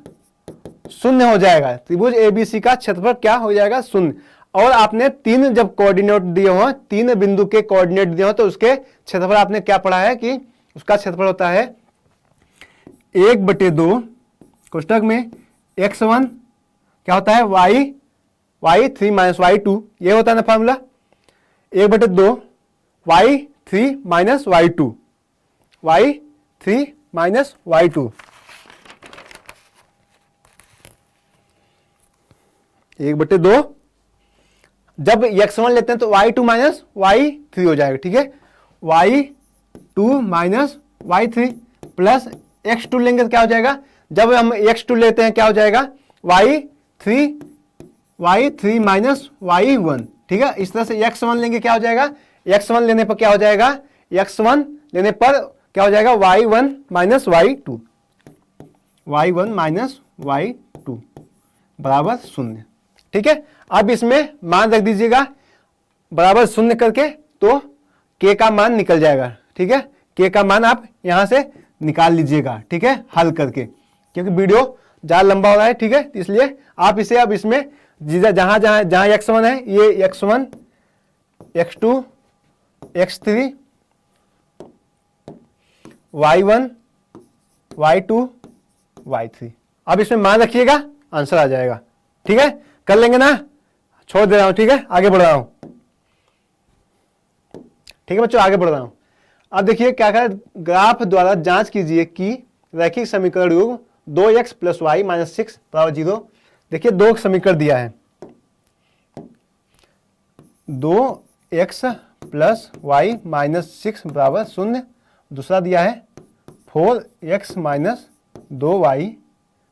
S1: शून्य हो जाएगा। त्रिभुज ए बी सी का क्षेत्रफल क्या हो जाएगा, शून्य। और आपने तीन जब कोऑर्डिनेट दिए हो, तीन बिंदु के कोऑर्डिनेट दिए हो, तो उसके क्षेत्रफल आपने क्या पढ़ा है कि उसका क्षेत्रफल होता है 1/2 कोष्टक में x1 क्या होता है y3 माइनस y2, ये होता है ना formula. 1/2 y3 minus y2, y3 minus y2, 1/2। जब x1 लेते हैं तो y2 माइनस y3 हो जाएगा, ठीक है। y2 minus y3 plus x2 लेंगे तो क्या हो जाएगा, जब हम x2 लेते हैं क्या हो जाएगा, y3 माइनस y1, ठीक है। इस तरह से x1 लेंगे क्या हो जाएगा, x1 लेने पर क्या हो जाएगा, x1 लेने पर क्या हो जाएगा, y1 minus y2, y1 minus y2 बराबर 0, ठीक है। अब इसमें मान रख दीजिएगा बराबर 0 करके, तो k का मान निकल जाएगा, ठीक है। k का मान आप यहां से निकाल लीजिएगा, ठीक है, हल करके, क्योंकि वीडियो ज्यादा लंबा हो रहा है, ठीक है। इसलिए आप इसे अब इसमें जहां जहां जहां x1 है, ये x1 x2 x3 y1 y2 y3, अब इसमें मान रखिएगा, आंसर आ जाएगा, ठीक है। कर लेंगे ना, छोड़ दे रहा हूं, ठीक है, आगे बढ़ रहा हूं, ठीक है बच्चों, आगे बढ़ रहा हूं। अब देखिए क्या करें, ग्राफ द्वारा जांच कीजिए कि रैखिक समीकरण युग्म 2x प्लस वाई माइनस 6 बराबर 0। देखिए दो समीकरण दिया है, 2x प्लस वाई माइनस 6 बराबर 0, दूसरा दिया है 4x माइनस 2y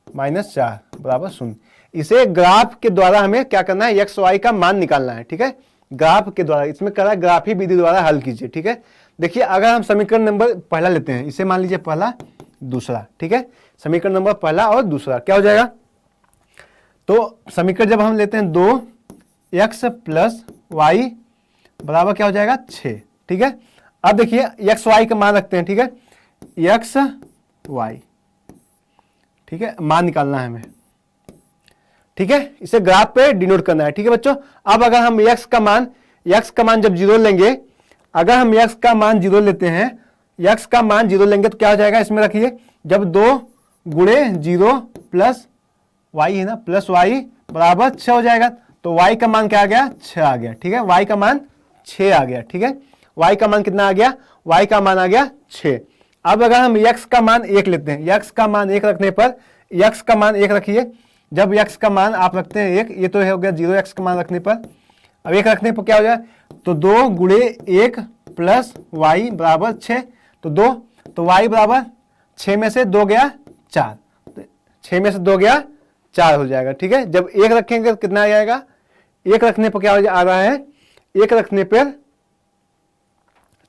S1: माइनस 4 बराबर 0। इसे ग्राफ के द्वारा हमें क्या करना है, x y का मान निकालना है, ठीक है। ग्राफ के द्वारा, इसमें कह रहा है ग्राफी विधि द्वारा हल कीजिए, ठीक है। देखिए अगर हम समीकरण नंबर पहला लेते हैं, इसे मान लीजिए पहला दूसरा, ठीक है। समीकरण नंबर पहला और दूसरा क्या हो जाएगा, तो समीकरण जब हम लेते हैं 2x प्लस वाई बराबर क्या हो जाएगा 6, ठीक है। अब देखिए x y का मान रखते हैं, ठीक है, x y, ठीक है, मान निकालना है हमें, ठीक है। इसे ग्राफ पे डिनोट करना है, ठीक है बच्चों। अब अगर हम x का मान जब 0 लेंगे, अगर हम x का मान 0 लेते हैं, x का मान 0 लेंगे तो क्या हो जाएगा, इसमें रखिए, जब 2 गुणे 0 प्लस y है ना, प्लस y बराबर 6 हो जाएगा, तो y का मान क्या आ गया, 6 आ गया, ठीक है। y का मान 6 आ गया, ठीक है। y का मान कितना आ गया, y का मान आ गया 6। अब अगर हम x का मान 1 लेते हैं, x का मान 1 रखने पर, x का मान 1 रखिए, जब x का मान आप रखते हैं 1, ये तो हो गया 0, x का मान रखने पर, अब 1 रखने पर क्या हो जाए, तो 2 गुणे 1 प्लस y बराबर 6, तो 2, तो y बराबर 6 में से 2 गया 4, 6 में से 2 गया 4 हो जाएगा, ठीक है। जब 1 रखेंगे तो कितना आ जाएगा, 1 रखने पर क्या आ रहा है, 1 रखने पर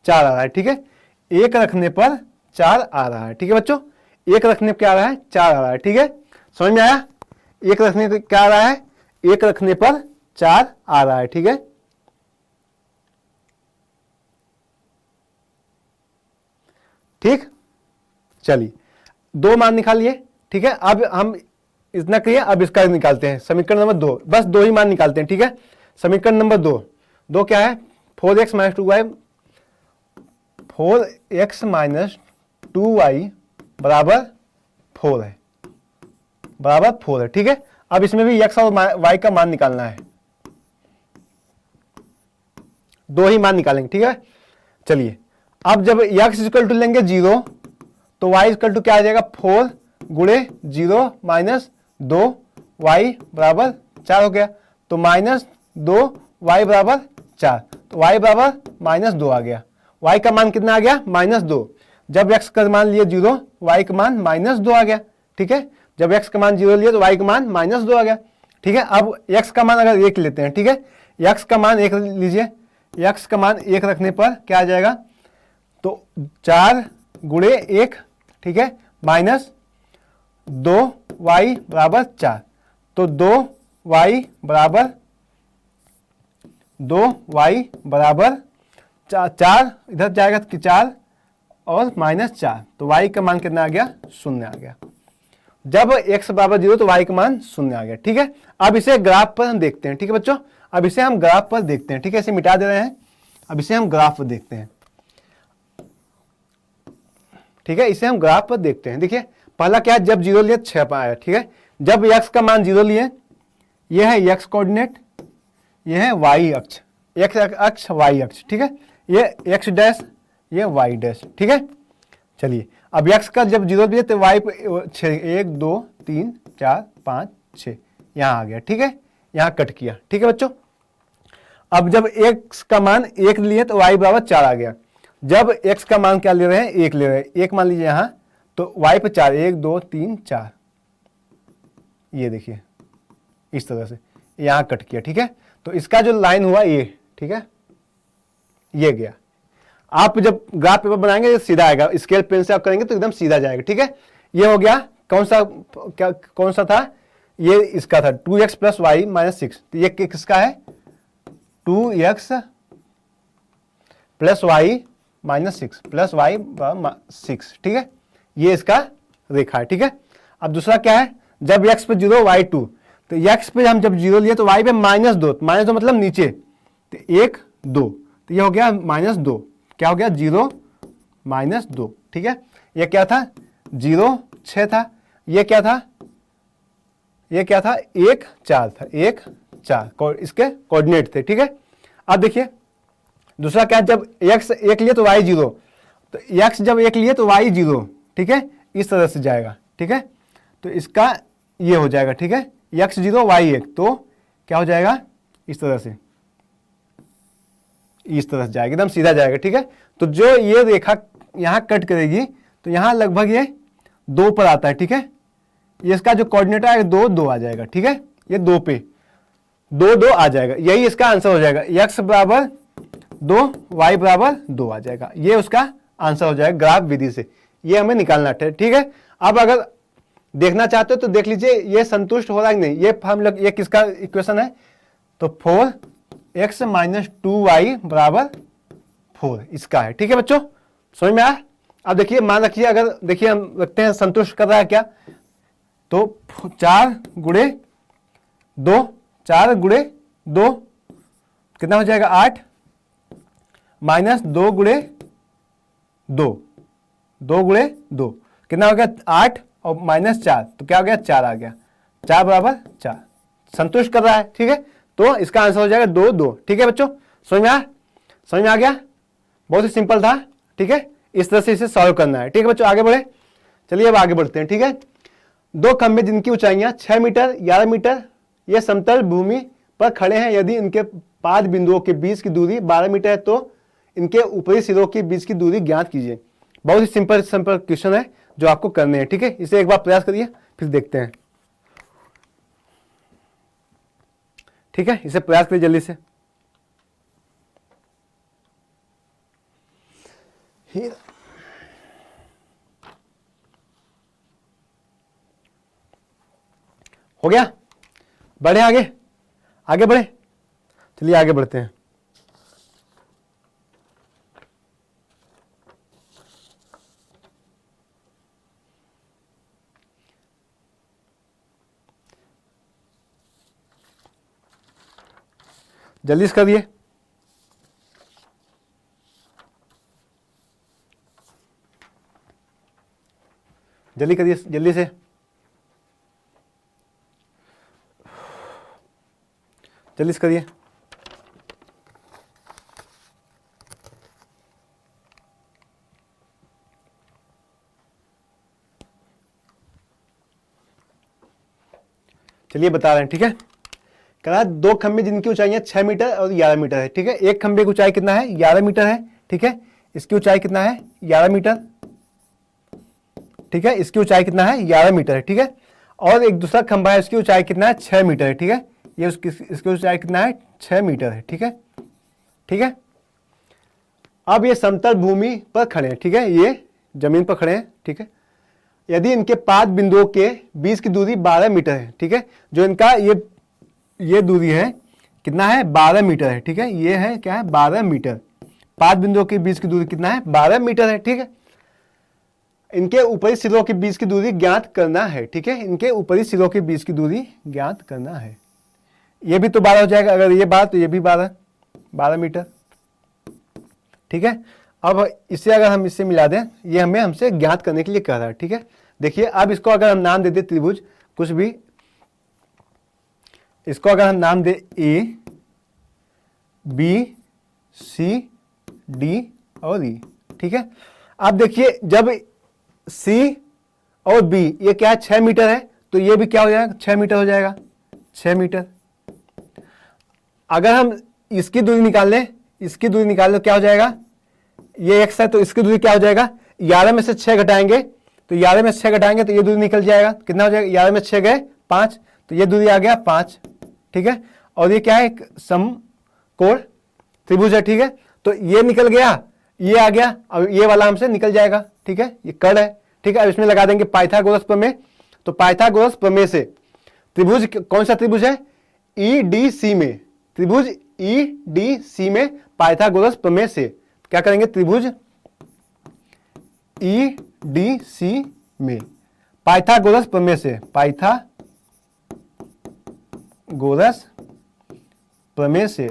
S1: 4 आ रहा है, ठीक है। 1 रखने पर 4 आ रहा है, ठीक है बच्चों। 1 रखने पर क्या आ रहा है, 4 आ रहा है, ठीक है। समझ में आया, 1 रखने पर क्या आ रहा है, 1 रखने पर 4 आ रहा है, ठीक है। ठीक, चलिए 2 मान निकालिए, ठीक है। अब हम इतना करिए, अब इसका निकालते हैं समीकरण नंबर 2, बस 2 ही मान निकालते हैं, ठीक है। समीकरण नंबर 2 क्या है, 4x minus 2y, 4x minus 2y बराबर 4 है, बराबर 4 है, ठीक है। अब इसमें भी x और y का मान निकालना है, 2 ही मान निकालेंगे, ठीक है। चलिए अब जब x इक्वल टू लेंगे 0, तो y इक्वल टू क्या आ जाएगा, 4 गुणे 0 माइनस 2 y बराबर 4 हो गया, तो माइनस 2 y बराबर 4, तो y बराबर माइनस 2 आ गया। y का मान कितना आ गया, माइनस 2। जब x का मान लिए 0, y का मान माइनस 2 आ गया, ठीक है। जब x का मान 0 लिए तो y का मान माइनस 2 आ गया, ठीक है। अब x का मान अगर 1 लेते हैं, ठीक है, x का मान 1 लीजिए, x का मान 1 रखने पर क्या आ जाएगा, तो 4 गुणे 1, ठीक है, माइनस 2y बराबर 4, तो 2y बराबर 4 इधर जाएगा कि 4 और -4, तो y का मान कितना आ गया, 0 आ गया। जब x बराबर 0 तो y का मान 0 आ गया। ठीक है, अब इसे ग्राफ पर हम देखते हैं। ठीक है बच्चों, अब इसे हम ग्राफ पर देखते हैं। ठीक है, इसे मिटा दे रहे हैं, अब इसे हम ग्राफ पर देखते हैं। ठीक है, इसे हम ग्राफ पर देखते हैं। देखिए पहला क्या है, जब 0 लिए 6 पर आया। ठीक है, जब x का मान 0 लिए, यह है x कोऑर्डिनेट, यह है y अक्ष, x अक्ष y अक्ष। ठीक है, ये x डैश, ये y डैश। ठीक है, चलिए अब x का जब 0 लिए तो y पे 6, 1 2 3 4 5 6 यहाँ आ गया। ठीक है, यहाँ कट किया। ठीक है बच्चों, अब जब x का मान 1 लिए तो y बराबर 4 आ गया। जब x का मान क्या ले रहे हैं, 1 ले रहे हैं, 1 मान लीजिए यहाँ, तो y पे 4, 1 2 3 4, ये देखिए इस तरह से यहाँ कट किया। ठीक है, तो इसका जो लाइन हुआ ये, ठीक है, ये गया। आप जब ग्राफ पेपर बनाएंगे ये सीधा आएगा, स्केल पेन से आप करेंगे तो एकदम सीधा जाएगा। ठीक है, ये हो गया। कौन सा था, ये इसका था 2x + y - 6, तो ये किसका है, 2x + y - 6 + y 6। ठीक है, ये इसका रेखा है। ठीक है, अब दूसरा क्या है, जब x पे 0 y 2, तो x पे हम जब 0 लिए तो y पे -2, -2 मतलब नीचे, तो 1 2, तो ये हो गया -2, क्या हो गया 0 -2। ठीक है, ये क्या था, 0 6 था, ये क्या था, ये क्या था, 1 4 था, 1 4 इसके कोऑर्डिनेट थे। ठीक है, अब देखिए दूसरा क्या, जब x 1 लिए तो y 0, तो x जब 1 लिए तो y 0। ठीक है, इस तरह से जाएगा। ठीक है, तो इसका ये हो जाएगा। ठीक है, x 0 y 1, तो क्या हो जाएगा, इस तरह से, इस तरह से जाएगा, एकदम सीधा जाएगा। ठीक है, तो जो ये रेखा यहाँ कट करेगी तो यहाँ लगभग ये 2 पर आता है। ठीक है, ये इसका जो कोऑर्डिनेट है 2 2 आ जाएगा। ठीक है, ये 2 पे 2 2 आ जाएगा, यही इसका आंसर हो जाएगा। x बराबर 2 y बराबर 2 आ जाएगा, ये उसका आंसर हो जाएगा ग्राफ विधि से। ये हमें निकालना है। ठीक है, अब अगर देखना चाहते हो तो देख लीजिए ये संतुष्ट हो रहा है कि नहीं। ये हम लोग, ये किसका इक्वेशन है, तो 4x - 2y बराबर 4 इसका है। ठीक है बच्चों, समझ में आया। अब देखिए मान रखिए, अगर देखिए हम रखते हैं संतुष्ट कर रहा है क्या, तो 4 गुणे 2, 4 गुणे 2 कितना हो जाएगा 8, -2 गुणे 2, 2 गुणे 2 कितना हो गया 8 और -4, तो क्या हो गया 4 आ गया, 4 बराबर 4 संतुष्ट कर रहा है। ठीक है, तो इसका आंसर हो जाएगा 2 2। ठीक है बच्चों, समझ में आ गया, बहुत ही सिंपल था। ठीक है, इस तरह से इसे सॉल्व करना है। ठीक है बच्चों, आगे बढ़े, चलिए अब आगे बढ़ते हैं। ठीक है, 2 खंभे जिनकी ऊंचाइयां 6 मीटर 11 मीटर ये समतल भूमि पर खड़े हैं। यदि इनके पाद बिंदुओं के बीच की दूरी 12 मीटर है तो इनके ऊपरी सिरों के बीच की दूरी ज्ञात कीजिए। बहुत ही सिंपल क्वेश्चन है जो आपको करने हैं। ठीक है, इसे एक बार प्रयास करिए फिर देखते हैं। ठीक है, इसे प्रयास करिए जल्दी से। हो गया, बढ़े आगे बढ़े, चलिए आगे बढ़ते हैं। जल्दी से करिए, जल्दी करिए, जल्दी से, जल्दी से करिए। चलिए बता रहे हैं। ठीक है, कह रहा है 2 खंभे जिनकी ऊंचाइयां 6 मीटर और 11 मीटर है। ठीक है, एक खंभे की ऊंचाई कितना है 11 मीटर है। ठीक है, इसकी ऊंचाई कितना है 11 मीटर। ठीक है, इसकी ऊंचाई कितना है 11 मीटर है। ठीक है, और एक दूसरा खंभा है उसकी ऊंचाई कितना है 6 मीटर है। ठीक है, ये इसकी ऊंचाई कितना है 6 मीटर है। ठीक है, ठीक है, अब ये समतल भूमि पर खड़े हैं। ठीक है, ये जमीन पर खड़े हैं। ठीक है, यदि इनके पाद बिंदुओं के बीच की दूरी 12 मीटर है। ठीक है, जो इनका ये दूरी है कितना है 12 मीटर है। ठीक है, ये है क्या है 12 मीटर, 5 बिंदुओं के बीच की दूरी कितना है, 12 मीटर है। ठीक है, इनके ऊपरी सिरों के बीच की दूरी ज्ञात करना है। ठीक है, इनके ऊपरी सिरों के बीच की दूरी ज्ञात करना है। ये भी तो 12 हो जाएगा, अगर ये 12 तो ये भी 12 मीटर। ठीक है, अब इसे अगर हम इससे मिला दें, ये हमें हमसे ज्ञात करने के लिए कह रहा है। ठीक है, देखिए अब इसको अगर हम नाम दे दें त्रिभुज कुछ भी, इसको अगर हम नाम दे ए बी सी डी और ई। ठीक है, अब देखिए जब सी और बी ये क्या है, 6 मीटर है, तो ये भी क्या हो जाएगा, 6 मीटर हो जाएगा, 6 मीटर। अगर हम इसकी दूरी निकाल लें, इसकी दूरी निकाल लो, क्या हो जाएगा, ये x है तो इसकी दूरी क्या हो जाएगा, 11 में से 6 घटाएंगे, तो 11 में से 6 घटाएंगे तो ये दूरी निकल जाएगा, कितना हो जाएगा, 11 में 6 गए 5, तो ये दूरी आ गया 5। ठीक है, और ये क्या है, एक समकोण त्रिभुज है। ठीक है, तो ये निकल गया, ये आ गया, अब ये वाला हमसे निकल जाएगा। ठीक है, ये कर्ण है। ठीक है, अब इसमें लगा देंगे पाइथागोरस प्रमेय। तो पाइथागोरस प्रमेय से त्रिभुज कौन सा त्रिभुज है, ईडीसी में, त्रिभुज ईडीसी में पाइथागोरस प्रमेय से क्या करेंगे, त्रिभुज ईडीसी में पाइथागोरस प्रमेय से, पाइथागोरस प्रमेय से,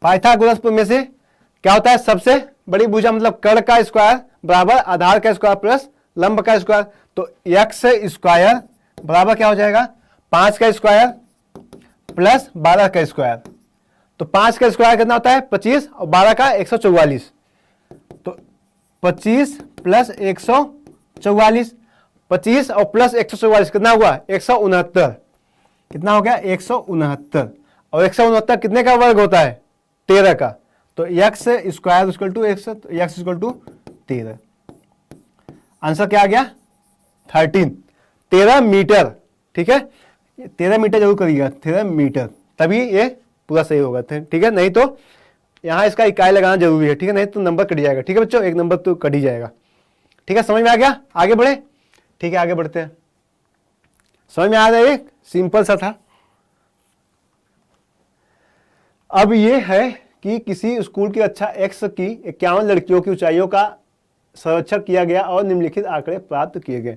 S1: पाइथागोरस प्रमेय से क्या होता है, सबसे बड़ी भुजा मतलब कर्ण का स्क्वायर बराबर आधार का स्क्वायर प्लस लंब का स्क्वायर। तो एक्स स्क्वायर बराबर क्या हो जाएगा, 5 का स्क्वायर प्लस 12 का स्क्वायर। तो 5 का स्क्वायर कितना होता है 25 और 12 का 144, तो 25 प्लस 144, 25 और प्लस 144 कितना हुआ 169, कितना हो गया 169, और 169 कितने का वर्ग होता है 13 का, तो X square equal to X equal to 13। Answer क्या आ गया 13 मीटर। ठीक है, 13 मीटर जरूर करिएगा, 13 मीटर, तभी ये पूरा सही होगा। ठीक है, नहीं तो यहाँ इसका इकाई लगाना जरूरी है। ठीक है, नहीं तो नंबर कट जाएगा। ठीक है बच्चों, एक नंबर तो कट ही जाएगा। ठीक है, समझ में आ गया, आगे बढ़े। ठीक है, आगे बढ़ते हैं, समझ में आ रहा है, सिंपल सा था। अब ये है कि किसी स्कूल की कक्षा एक्स की 51 लड़कियों की ऊंचाइयों का सर्वेक्षण किया गया और निम्नलिखित आंकड़े प्राप्त किए गए।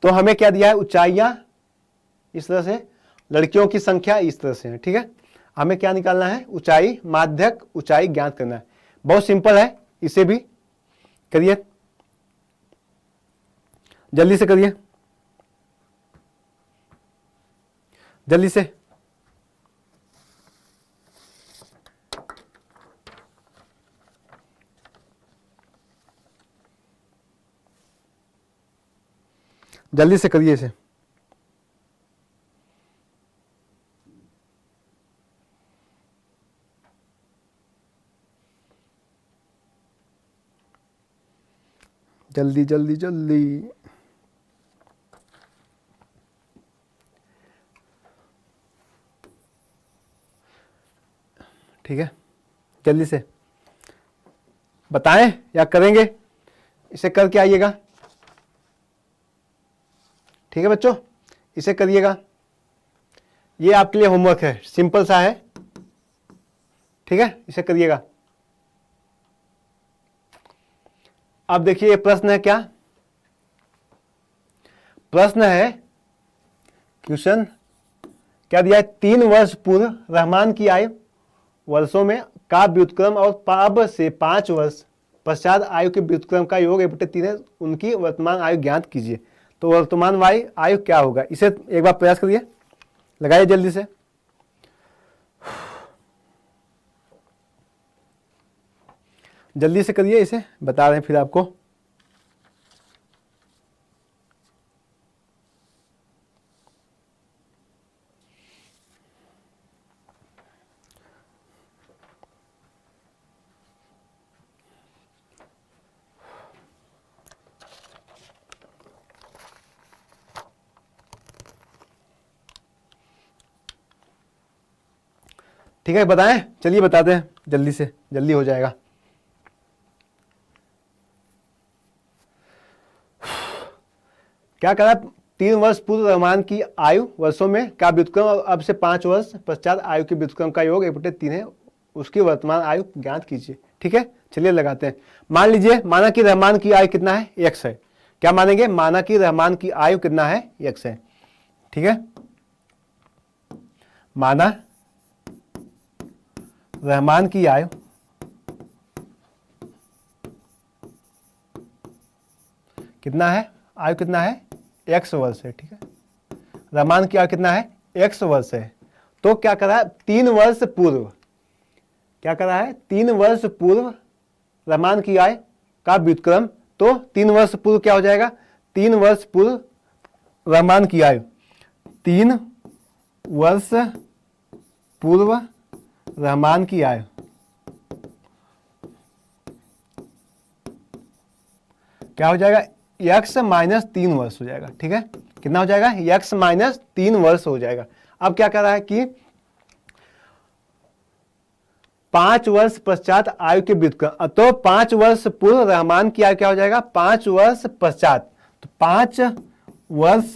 S1: तो हमें क्या दिया है, ऊंचाइयां इस तरह से, लड़कियों की संख्या इस तरह से है। ठीक है, हमें क्या निकालना है, ऊंचाई, माध्यक ऊंचाई ज्ञात करना है। बहुत सिंपल है, इसे भी करिए, जल्दी से करिए, जल्दी से। जल्दी से करिए इसे। जल्दी जल्दी जल्दी। ठीक है, जल्दी से बताएं या करेंगे, इसे करके आइएगा। ठीक है बच्चों, इसे करिएगा, ये आपके लिए होमवर्क है, सिंपल सा है। ठीक है, इसे करिएगा। अब देखिए ये प्रश्न है, क्या प्रश्न है, क्वेश्चन क्या दिया है, 3 वर्ष पूर्व रहमान की आयु वर्षों में का व्युत्क्रम और अब से 5 वर्ष पश्चात आयु के व्युत्क्रम का योग 1/3 है, उनकी वर्तमान आयु ज्ञात कीजिए। तो वर्तमान आयु क्या होगा, इसे एक बार प्रयास करिए, लगाइए जल्दी से। जल्दी से करिए, इसे बता रहे हैं फिर आपको। ठीक है, बताएं, चलिए बताते हैं जल्दी से, जल्दी हो जाएगा। क्या करा, 3 वर्ष पूर्व रहमान की आयु वर्षों में का व्युत्क्रम और अब से 5 वर्ष पश्चात आयु के व्युत्क्रम का योग 1/3 है, उसकी वर्तमान आयु ज्ञात कीजिए। ठीक है, चलिए लगाते हैं। मान लीजिए माना कि रहमान की आयु कितना है, x है। क्या मानेंगे, माना कि रहमान की आयु कितना है, x है। ठीक है, माना रहमान की आयु कितना है, आयु कितना है, x वर्ष है। ठीक है, रहमान की आयु कितना है, x वर्ष है। तो क्या करा है, 3 वर्ष पूर्व, क्या करा है, 3 वर्ष पूर्व रहमान की आयु का व्युत्क्रम। तो 3 वर्ष पूर्व क्या हो जाएगा, 3 वर्ष पूर्व रहमान की आयु, 3 वर्ष पूर्व रहमान की आयु क्या हो जाएगा, x माइनस 3 वर्ष हो जाएगा। ठीक है, कितना हो जाएगा, x माइनस 3 वर्ष हो जाएगा। अब क्या कर रहा है कि 5 वर्ष पश्चात आयु के व्युत्क्रम, तो 5 वर्ष पूर्व रहमान की आयु क्या हो जाएगा, 5 वर्ष पश्चात। तो 5 वर्ष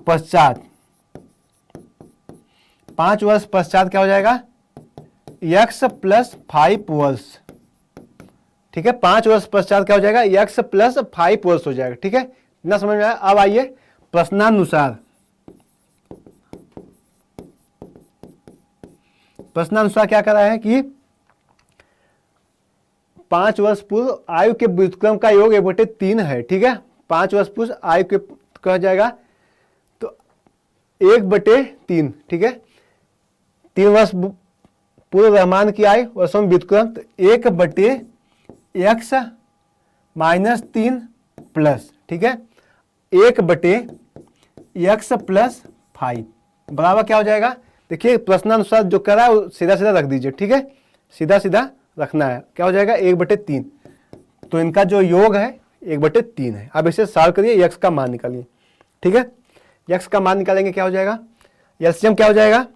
S1: पश्चात, 5 वर्ष पश्चात क्या हो जाएगा, x प्लस 5 वर्ष। ठीक है, 5 वर्ष पश्चात क्या हो जाएगा, x प्लस 5 वर्ष हो जाएगा। ठीक है, इतना समझ में आया। अब आइए प्रश्नानुसार, प्रश्नानुसार क्या कर रहा है कि 5 वर्ष पूर्व आयु के व्युत्क्रम का योग 1/3 है। ठीक है, 5 वर्ष पूर्व आयु के कहा जाएगा तो 1/3। ठीक है, 3 वर्ष पूर्व रहमान की आयु वर्षों में व्युत्क्रम, तो 1/x माइनस 3 प्लस, ठीक है, 1/x प्लस 5 बराबर क्या हो जाएगा। देखिए प्रश्नानुसार जो करा है वो सीधा सीधा रख दीजिए। ठीक है, सीधा सीधा रखना है, क्या हो जाएगा 1/3। तो इनका जो योग है 1/3 है। अब इसे सॉल्व करिए, x का मान निकालिए। ठीक है, x का मान निकालेंगे क्या हो जाएगा, एलसीएम क्या हो जाएगा,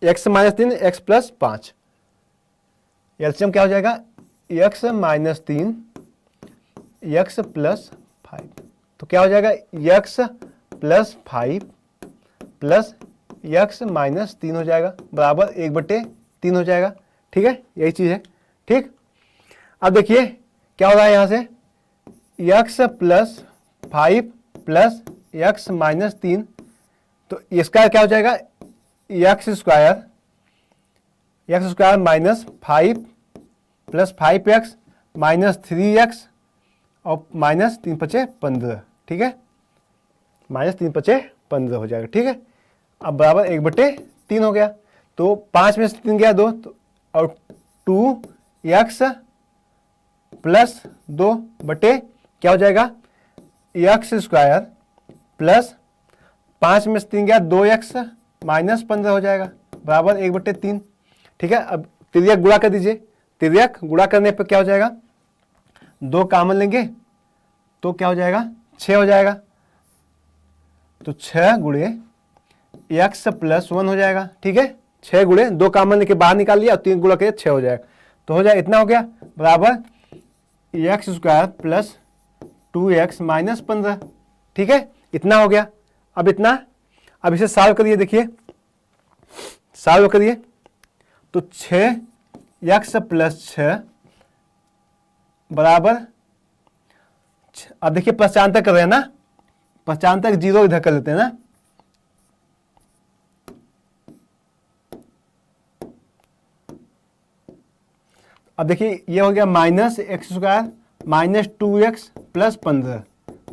S1: x minus 3 x plus 5। LCM क्या हो जाएगा, x माइनस 3 x प्लस 5। तो क्या हो जाएगा, x plus 5 plus x minus 3 हो जाएगा बराबर 1/3 हो जाएगा। ठीक है, यही चीज है। ठीक, अब देखिए क्या हो रहा है, यहां से x plus 5 plus x minus 3, तो इसका क्या हो जाएगा, x square minus 5 plus 5x minus 3x और माइनस 3 × 5 = 15। ठीक है, माइनस 3 × 5 = 15 हो जाएगा। ठीक है, अब बराबर 1/3 हो गया। तो 5 में से 3 गया 2, तो और 2x प्लस 2 बटे क्या हो जाएगा, x स्क्वायर प्लस 5 में से 3 गया 2x माइनस 15 हो जाएगा बराबर 1/3। ठीक है, अब तिर्यक गुणा कर दीजिए। तिर्यक गुणा करने पर क्या हो जाएगा, 2 कॉमन लेंगे तो क्या हो जाएगा, 6 हो जाएगा। तो 6 गुणे x प्लस 1 हो जाएगा। ठीक है, 6 गुणे 2 कॉमन लेके बाहर निकाल लिया और 3 गुणा करके 6 हो जाएगा। तो हो जाएगा इतना हो गया बराबर x square plus 2x minus 15। ठीक है, इतना हो गया। अब इतना, अब इसे सॉल्व करिए। देखिए सॉल्व करिए तो 6x प्लस 6 बराबर, अब देखिए पश्चांतर कर रहे हैं ना, पश्चांतर 0 इधर कर लेते हैं ना। अब देखिए ये हो गया minus x square minus 2x plus 15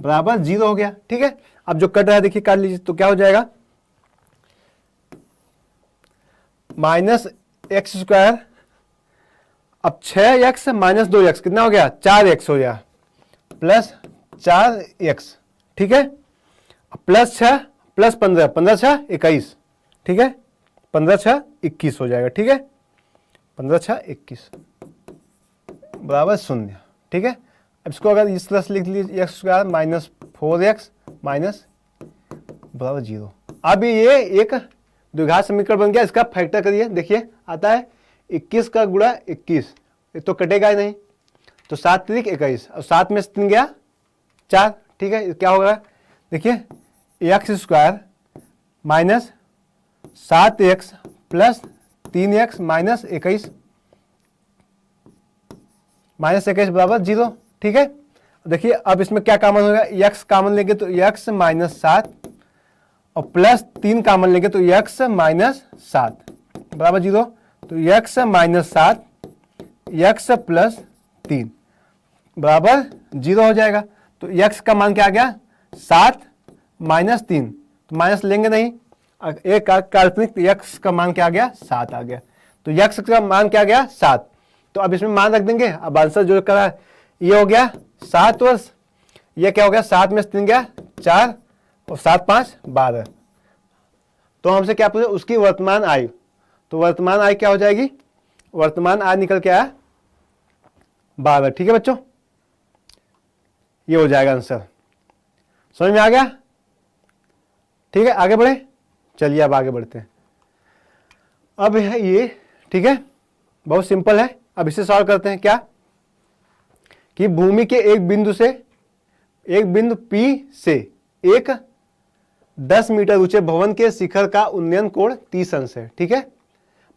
S1: बराबर 0 हो गया। ठीक है, अब जो कट रहा है देखिए काट लीजिए, तो क्या हो जाएगा, माइनस x स्क्वायर, अब 6x माइनस 2x कितना हो गया, 4x हो गया प्लस 4x। ठीक है, प्लस 6 प्लस 15, 15 6 21। ठीक है, 15 6 21 हो जाएगा। ठीक है, 15 6 21 बराबर 0। ठीक है, अब इसको अगर इस तरह से लिख लीजिए, x square minus 4x minus बराबर 0। अब ये एक द्विघात समीकरण बन गया। इसका फैक्टर करिए, देखिए आता है 21 का गुणा 21, ये तो कटेगा ही नहीं, तो 7 × 21 और 7 में से 3 गया 4। ठीक है, क्या होगा, देखिए x square minus 7x plus 3x minus 21 minus x बराबर 0, ठीक है। देखिए अब इसमें क्या कॉमन होगा, x कॉमन लेंगे तो x माइनस 7 और प्लस 3 कॉमन लेंगे तो x माइनस 7 बराबर 0। तो x माइनस 7 x प्लस 3 बराबर 0 हो जाएगा। तो x का मान क्या आ गया, 7 माइनस 3, तो माइनस लेंगे नहीं, एक काल्पनिक, x का मान क्या आ गया, 7 आ गया। तो x का मान क्या आ गया, 7। तो अब इसमें मान रख देंगे। अब आंसर जो करा ये हो गया 7 वर्ष, ये क्या हो गया, 7 में 3 गया 4 और 7 5 12। तो हमसे क्या पूछे, उसकी वर्तमान आयु। तो वर्तमान आयु क्या हो जाएगी, वर्तमान आयु निकल के आया 12, ठीक है बच्चों, ये हो जाएगा आंसर। समझ में आ गया, ठीक है। आगे बढ़े, चलिए अब आगे बढ़ते हैं। अब है ये, ठीक है, बहुत सिंपल है। अब इसे सॉल्व करते हैं। क्या कि भूमि के एक बिंदु P से एक 10 मीटर ऊंचे भवन के शिखर का उन्नयन कोण 30 अंश है, ठीक है।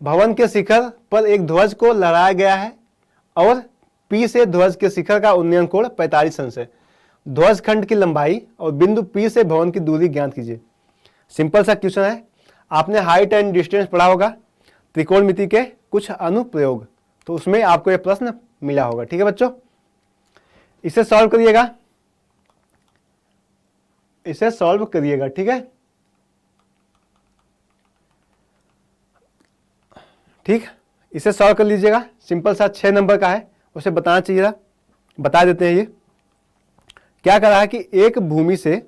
S1: भवन के शिखर पर एक ध्वज को लहराया गया है और P से ध्वज के शिखर का उन्नयन कोण 45 अंश है। ध्वज खंड की लंबाई और बिंदु P से भवन की दूरी ज्ञात कीजिए। सिंपल सा क्वेश्चन है, आपने हाइट एंड डिस्टेंस पढ़ा होगा, त्रिकोणमिति के कुछ अनुप्रयोग, तो उसमें आपको यह प्रश्न मिला होगा, ठीक है बच्चों। इसे सॉल्व करिएगा, इसे सॉल्व करिएगा, ठीक है। ठीक, इसे सॉल्व कर लीजिएगा। सिंपल सा 6 नंबर का है, उसे बताना चाहिए था, बता देते हैं। ये क्या कर रहा है कि एक भूमि से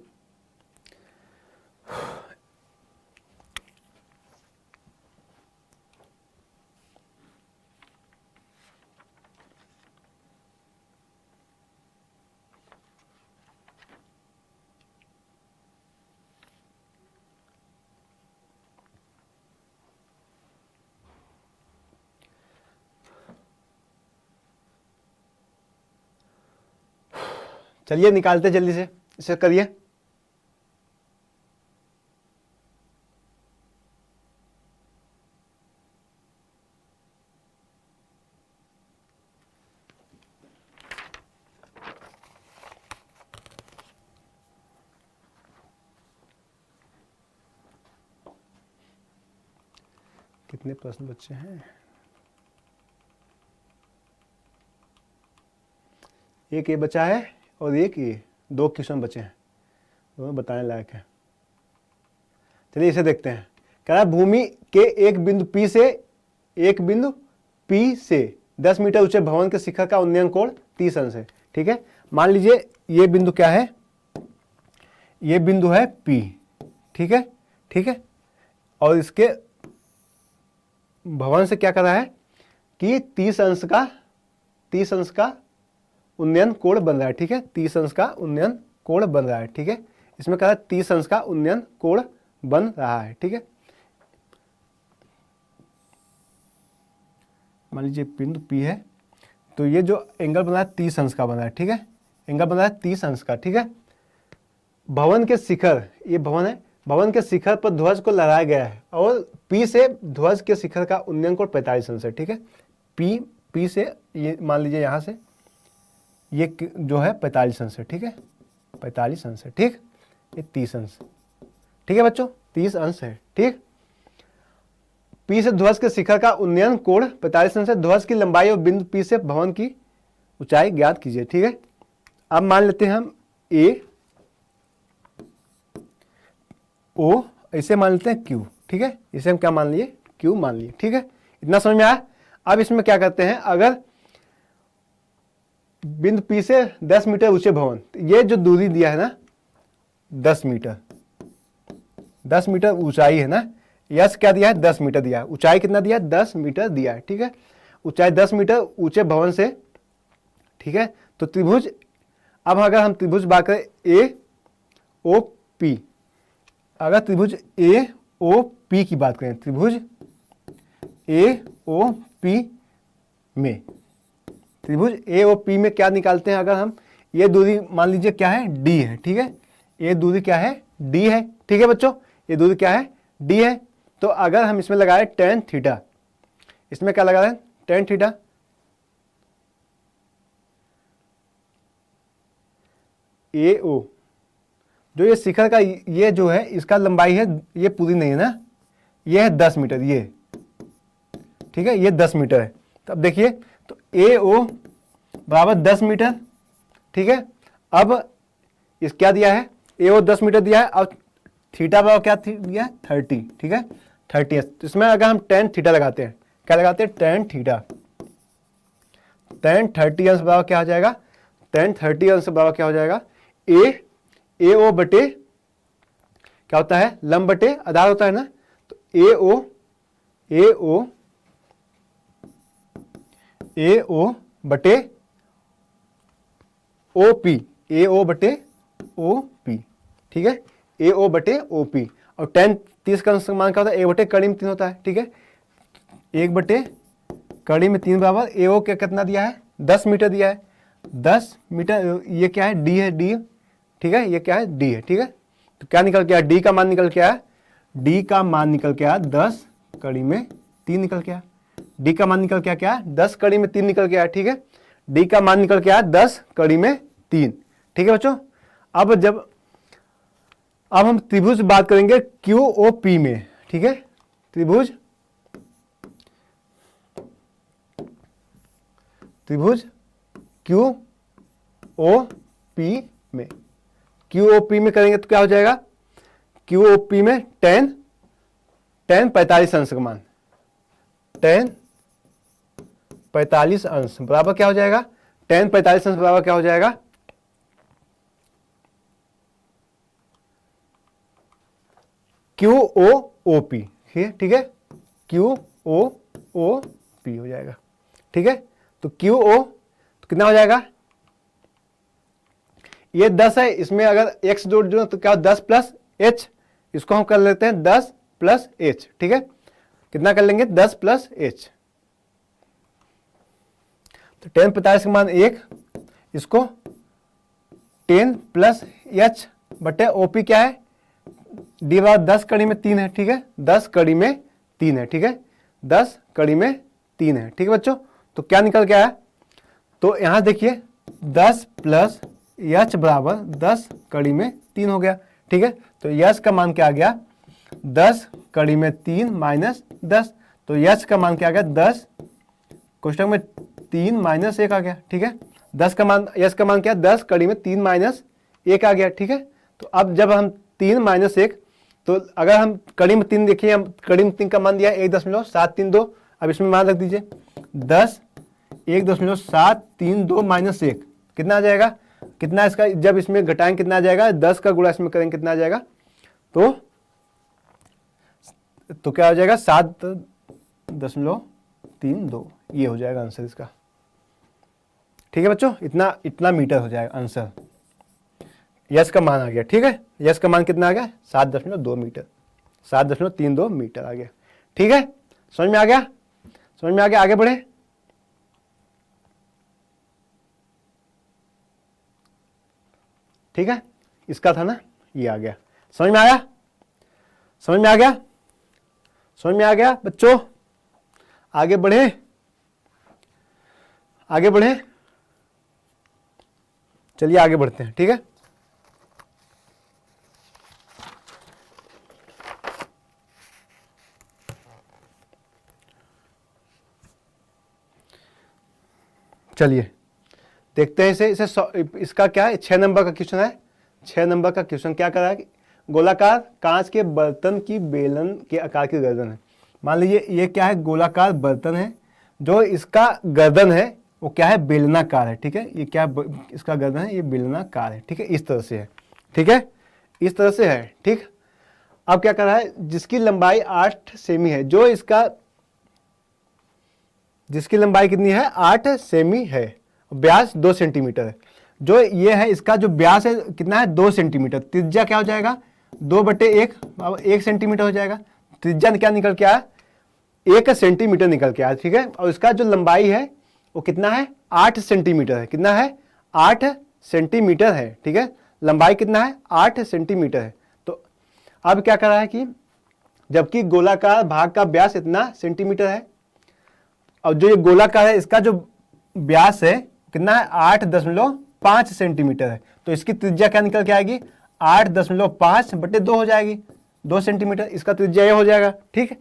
S1: चलिए निकालते जल्दी से, इसे करिए। कितने प्रश्न बच्चे हैं, एक ये बचा है और एक ये, 2 क्वेश्चन बचे हैं, दोनों बताने लायक है। चलिए इसे देखते हैं। कह रहा है भूमि के एक बिंदु P से 10 मीटर ऊंचे भवन के शिखर का उन्नयन कोण 30 अंश है, ठीक है। मान लीजिए ये बिंदु क्या है, ये बिंदु है P, ठीक है, ठीक है। और इसके भवन से क्या कर रहा है कि 30 अंश का उन्नयन कोण बन रहा है, ठीक है। 30 अंश का उन्नयन कोण बन रहा है, ठीक है। इसमें कह रहा है 30 अंश का उन्नयन कोण बन रहा है, ठीक है। मान लीजिए बिंदु P है, तो ये जो एंगल बन रहा है 30 अंश का बन रहा है, ठीक है। एंगल बन रहा है 30 अंश का, ठीक है। भवन के शिखर, ये भवन है, भवन के शिखर पर ध्वज को लहराया गया है और P से ध्वज के शिखर का उन्नयन कोण 45 अंश है, ठीक है। P से ये मान लीजिए यहाँ से ये जो है 45 अंश है, ठीक है, 45 अंश है, ठीक। ये 30 अंश, ठीक है बच्चों, 30 अंश है, ठीक। P से ध्वज के शिखर का उन्नयन कोण 45 अंश है। ध्वज की लंबाई और बिंदु P से भवन की ऊंचाई ज्ञात कीजिए, ठीक है। अब मान लेते हैं हम A O, इसे मान लेते हैं Q, ठीक है। इसे हम क्या मान लिए, Q मान लिए, ठीक है। इतना समझ में आया। अब इसमें क्या करते हैं, अगर बिंदु P से 10 मीटर ऊंचे भवन, ये जो दूरी दिया है ना 10 मीटर, 10 मीटर ऊंचाई है ना, यस क्या दिया है, 10 मीटर दिया है। ऊंचाई कितना दिया है, 10 मीटर दिया है, ठीक है। ऊंचाई 10 मीटर ऊंचे भवन से, ठीक है। तो त्रिभुज, अब अगर हम त्रिभुज बात करें AOP, अगर त्रिभुज AOP की बात करें, त्रिभुज AOP में, त्रिभुज AOP में क्या निकालते हैं, अगर हम ये दूरी मान लीजिए क्या है, D है, ठीक है। ये दूरी क्या है, D है, ठीक है बच्चों। ये दूरी क्या है, D है। तो अगर हम इसमें लगाए tan थीटा, इसमें क्या लगा रहे हैं, tan थीटा, ए ओ, जो ये शिखर का ये जो है इसका लंबाई है, ये पूरी नहीं है ना, ये है 10 मीटर, ये ठीक है, ये 10 मीटर है। तो अब देखिए, तो ए ओ बराबर 10 मीटर, ठीक है। अब इस क्या दिया है, ए ओ 10 मीटर दिया है, अब थीटा बराबर क्या दिया है 30, ठीक है 30। तो इसमें अगर हम tan थीटा लगाते हैं, क्या लगाते हैं tan थीटा, tan 30 अंश बराबर क्या हो जाएगा, tan 30 अंश बराबर क्या हो जाएगा, ए ओ बटे क्या होता है, लंब बटे आधार होता है ना, तो ए ओ बटे ओ पी, ए ओ बटे ओ पी, ठीक है, ए ओ बटे ओ पी। और tan 30 का मान क्या होता है, 1 बटे कड़ी में 3 होता है, ठीक है, 1 बटे कड़ी में 3 बराबर ए ओ क्या कितना दिया है, 10 मीटर दिया है, 10 मीटर, ये क्या है डी है, डी, ठीक है, ये क्या है डी है, ठीक है। तो क्या निकल के आया, डी का मान निकल के आया, डी का मान निकल के आया 10 कड़ी में 3 निकल के आया, डी का मान निकल के क्या है 10 कड़ी में 3 निकल के आया, ठीक है, डी का मान निकल के आया 10 कड़ी में 3, ठीक है बच्चों। अब हम त्रिभुज बात करेंगे क्यू ओ पी में, ठीक है, त्रिभुज क्यू ओ पी में, क्यू ओ पी में करेंगे तो क्या हो जाएगा, क्यू ओ पी में tan 45 अंश का मान, tan 45 अंश बराबर क्या हो जाएगा, tan 45 अंश बराबर क्या हो जाएगा, क्यू ओ पी, ठीक है, क्यू ओ पी हो जाएगा, ठीक है। तो क्यू ओ तो कितना हो जाएगा, ये 10 है, इसमें अगर x जोड़ दो तो क्या 10 प्लस h, इसको हम कर लेते हैं 10 प्लस h, ठीक है, कितना कर लेंगे 10 प्लस h। तो tan 45 का मान 1, इसको 10 प्लस h बटे ओपी क्या है, डी बराबर 10 कड़ी में 3 है, ठीक है, 10 कड़ी में 3 है, ठीक है, 10 कड़ी में 3 है, ठीक है बच्चों। तो क्या निकल के आया, तो यहां देखिए 10 प्लस h बराबर 10 कड़ी में 3 हो गया, ठीक है। तो h का मान क्या आ गया, 10 कड़ी में 3 माइनस 10, तो h का मान क्या आ गया 10 कोष्टक में 3 माइनस 1 आ गया, ठीक है, 10 का मान, h का मान क्या 10 कड़ी में 3 माइनस 1 आ गया, ठीक है। तो अब जब हम 3 माइनस 1, तो अगर हम कड़ी में 3 देखिए, हम कड़ी में 3 का मान दिया 1.732, अब इसमें मान रख दीजिए 10 1.732 माइनस 1 कितना आ जाएगा, कितना इसका जब इसमें घटाएंगे कितना आ जाएगा, 10 का गुणा इसमें करेंगे कितना आ जाएगा, तो क्या हो जाएगा 7.32, ये हो जाएगा आंसर इसका, ठीक है बच्चों, इतना मीटर हो जाएगा आंसर, यस का मान आ गया, ठीक है, यस का मान कितना आ गया 7.2 मीटर, 7.32 मीटर आ गया, ठीक है, समझ में आ गया, आगे बढ़े। ठीक है, इसका था ना, ये आ गया, समझ में आ गया बच्चों, आगे बढ़े, चलिए आगे बढ़ते हैं, ठीक है। चलिए देखते हैं इसे इसका क्या है, 6 नंबर का क्वेश्चन है। 6 नंबर का क्वेश्चन क्या कर रहा है कि गोलाकार कांच के बर्तन की बेलन के आकार की गर्दन है। मान लीजिए ये क्या है, गोलाकार बर्तन है, जो इसका गर्दन है वो क्या है, बेलनाकार है, ठीक है, ये क्या इसका गर्दन है, ये बेलनाकार है, ठीक है, इस तरह से है, ठीक है, इस तरह से है, ठीक। अब क्या कर रहा है, जिसकी लंबाई 8 सेमी है, जो इसका जिसकी लंबाई कितनी है 8 सेमी है, व्यास 2 सेंटीमीटर है, जो ये है इसका जो व्यास है कितना है 2 सेंटीमीटर, त्रिज्या क्या हो जाएगा 2/1, 1 सेंटीमीटर हो जाएगा, त्रिज्या क्या निकल के आया 1 सेंटीमीटर निकल के आया, ठीक है। और इसका जो लंबाई है वो कितना है 8 सेंटीमीटर है, कितना है 8 सेंटीमीटर है, ठीक है, लंबाई कितना है 8 सेंटीमीटर है। तो अब क्या कर रहा है कि जबकि गोलाकार भाग का व्यास इतना सेंटीमीटर है, और जो ये गोलाकार है इसका जो व्यास है कितना है 8.2 5 सेंटीमीटर है, तो इसकी त्रिज्या क्या निकल के आएगी, 8.5/2 हो जाएगी, 2 सेंटीमीटर इसका त्रिज्या ये हो जाएगा। ठीक है,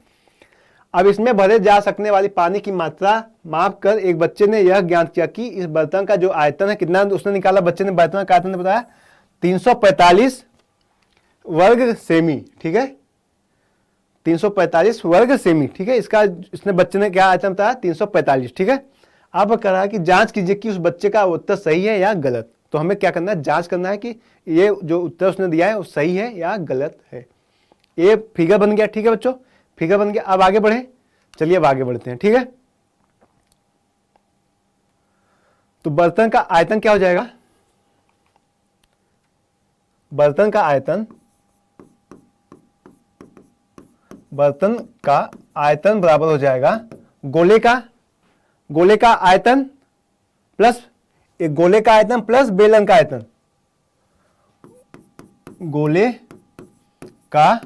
S1: अब इसमें भरे जा सकने वाली पानी की मात्रा माप कर एक बच्चे ने यह ज्ञात किया कि इस बर्तन का जो आयतन है कितना उसने निकाला, बच्चे ने बर्तन का आयतन बताया 345 वर्ग सेमी। ठीक है, 345 वर्ग सेमी। ठीक है, इसका इसने बच्चे ने क्या आयतन बताया, 345। ठीक है, अब कह रहा है कि जांच कीजिए कि उस बच्चे का उत्तर सही है या गलत। तो हमें क्या करना है, जांच करना है कि ये जो उत्तर उसने दिया है वो सही है या गलत है। ये फिगर बन गया। ठीक है बच्चों, फिगर बन गया। अब आगे बढ़े, चलिए अब आगे बढ़ते हैं। ठीक है, तो बर्तन का आयतन क्या हो जाएगा, बर्तन का आयतन बराबर हो जाएगा गोले का आयतन प्लस एक गोले का आयतन प्लस बेलन का आयतन, गोले का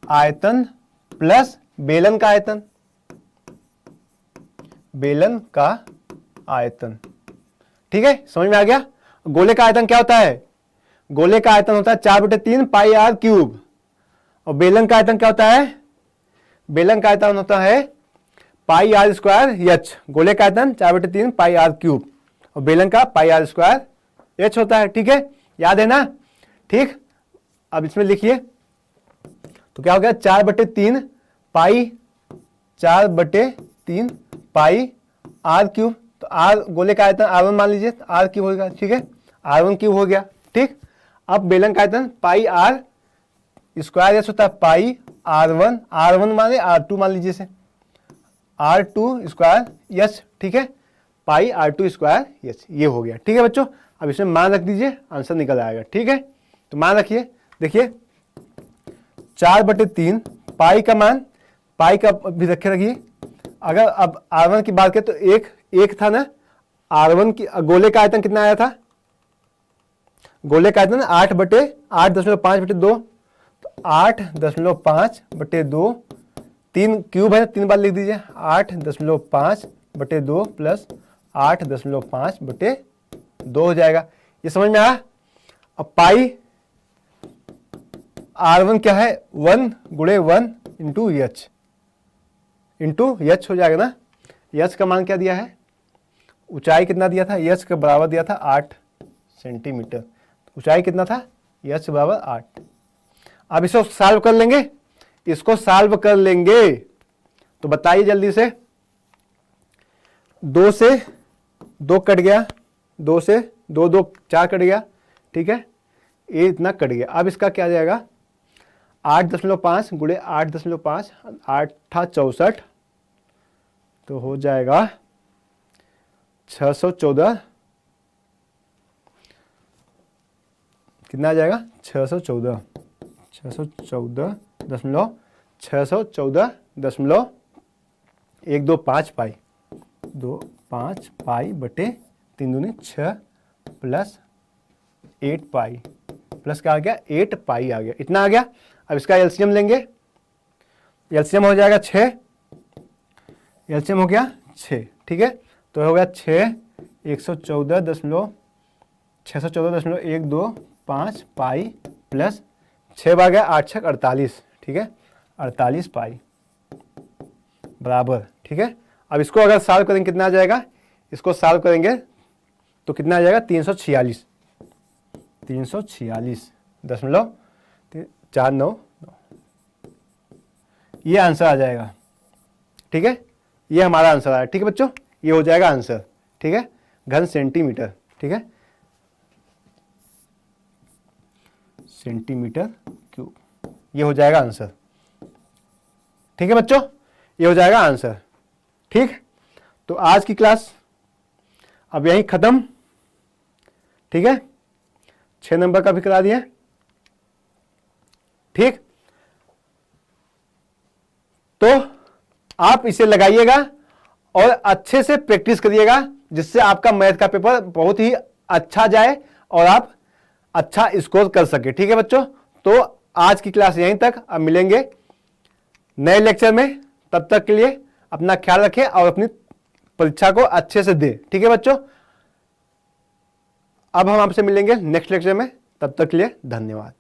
S1: आयतन प्लस बेलन का आयतन, बेलन का आयतन। ठीक है, समझ में आ गया। गोले का आयतन क्या होता है, गोले का आयतन होता है 4/3 पाई आर क्यूब, और बेलन का आयतन क्या होता है, बेलन का आयतन होता है पाई आर स्क्वायर एच। गोले का आयतन 4/3 पाई आर क्यूब और बेलन का पाई आर स्क्वायर एच होता है। ठीक है, याद है ना। ठीक, अब इसमें लिखिए, तो क्या हो गया 4/3 पाई आर क्यूब। तो आर गोले का आयतन R1 मान लीजिए, आर क्यूब होगा। ठीक है, R1 क्यूब हो गया। ठीक, अब बेलन का आयतन पाई आर स्क्वायर एच होता है पाई R1 माने R2 मान लीजिए से, R2 स्क्वायर एच। ठीक है, पाई R2 स्क्वायर एच, ये हो गया। ठीक है बच्चों, अब इसमें मान रख दीजिए, आंसर निकल आएगा। ठीक है, तो मान रखिए, देखिए 4/3 पाई का मान, पाई का भी रखे रखिए। अगर अब R1 की बात करें तो एक था ना, R1 की गोले का आयतन कितना आया था, गोले का आयतन 8/5/2, तो 8.5/2, 3 क्यूब है, 3 बार लिख दीजिए, 8.5/2 प्लस 8.5/2 हो जाएगा। ये समझ में आया। अब पाई R1 क्या है, 1 × 1 इंटू एच हो जाएगा ना। एच का मान क्या दिया है, ऊंचाई कितना दिया था, एच का बराबर दिया था 8 सेंटीमीटर। ऊंचाई कितना था, एच बराबर 8। अब इसको सॉल्व कर लेंगे, इसको सॉल्व कर लेंगे, तो बताइए जल्दी से। 2 से 2 कट गया, 2 से 2 2 4 कट गया। ठीक है, ये इतना कट गया। अब इसका क्या आ जाएगा, 8.5 × 8.5, 8 64, तो हो जाएगा 614, कितना आ जाएगा 614.125 पाई, 25 पाई बटे 3 दूनी 6 प्लस 8 पाई, प्लस क्या आ गया 8 पाई आ गया, इतना आ गया। अब इसका एलसीएम लेंगे, एलसीएम हो जाएगा 6, एलसीएम हो गया 6। ठीक है, तो हो गया 6 614.125 पाई प्लस 6 बार गया 8 6 48। ठीक है, 48 पाई बराबर। ठीक है, अब इसको अगर सॉल्व करेंगे कितना आ जाएगा, इसको सॉल्व करेंगे तो कितना आ जाएगा 346.499, ये आंसर आ जाएगा। ठीक है, ये हमारा आंसर आया। ठीक है बच्चों, ये हो जाएगा आंसर। ठीक है, घन सेंटीमीटर। ठीक है, सेंटीमीटर क्यूब, ये हो जाएगा आंसर। ठीक है बच्चों, ये हो जाएगा आंसर। ठीक, तो आज की क्लास अब यहीं खत्म। ठीक है, 6 नंबर का भी करा दिए। ठीक, तो आप इसे लगाइएगा और अच्छे से प्रैक्टिस करिएगा, जिससे आपका मैथ का पेपर बहुत ही अच्छा जाए और आप अच्छा स्कोर कर सके। ठीक है बच्चों, तो आज की क्लास यहीं तक, अब मिलेंगे नए लेक्चर में। तब तक के लिए अपना ख्याल रखें और अपनी परीक्षा को अच्छे से दें। ठीक है बच्चों। अब हम आपसे मिलेंगे नेक्स्ट लेक्चर में, तब तक के लिए धन्यवाद।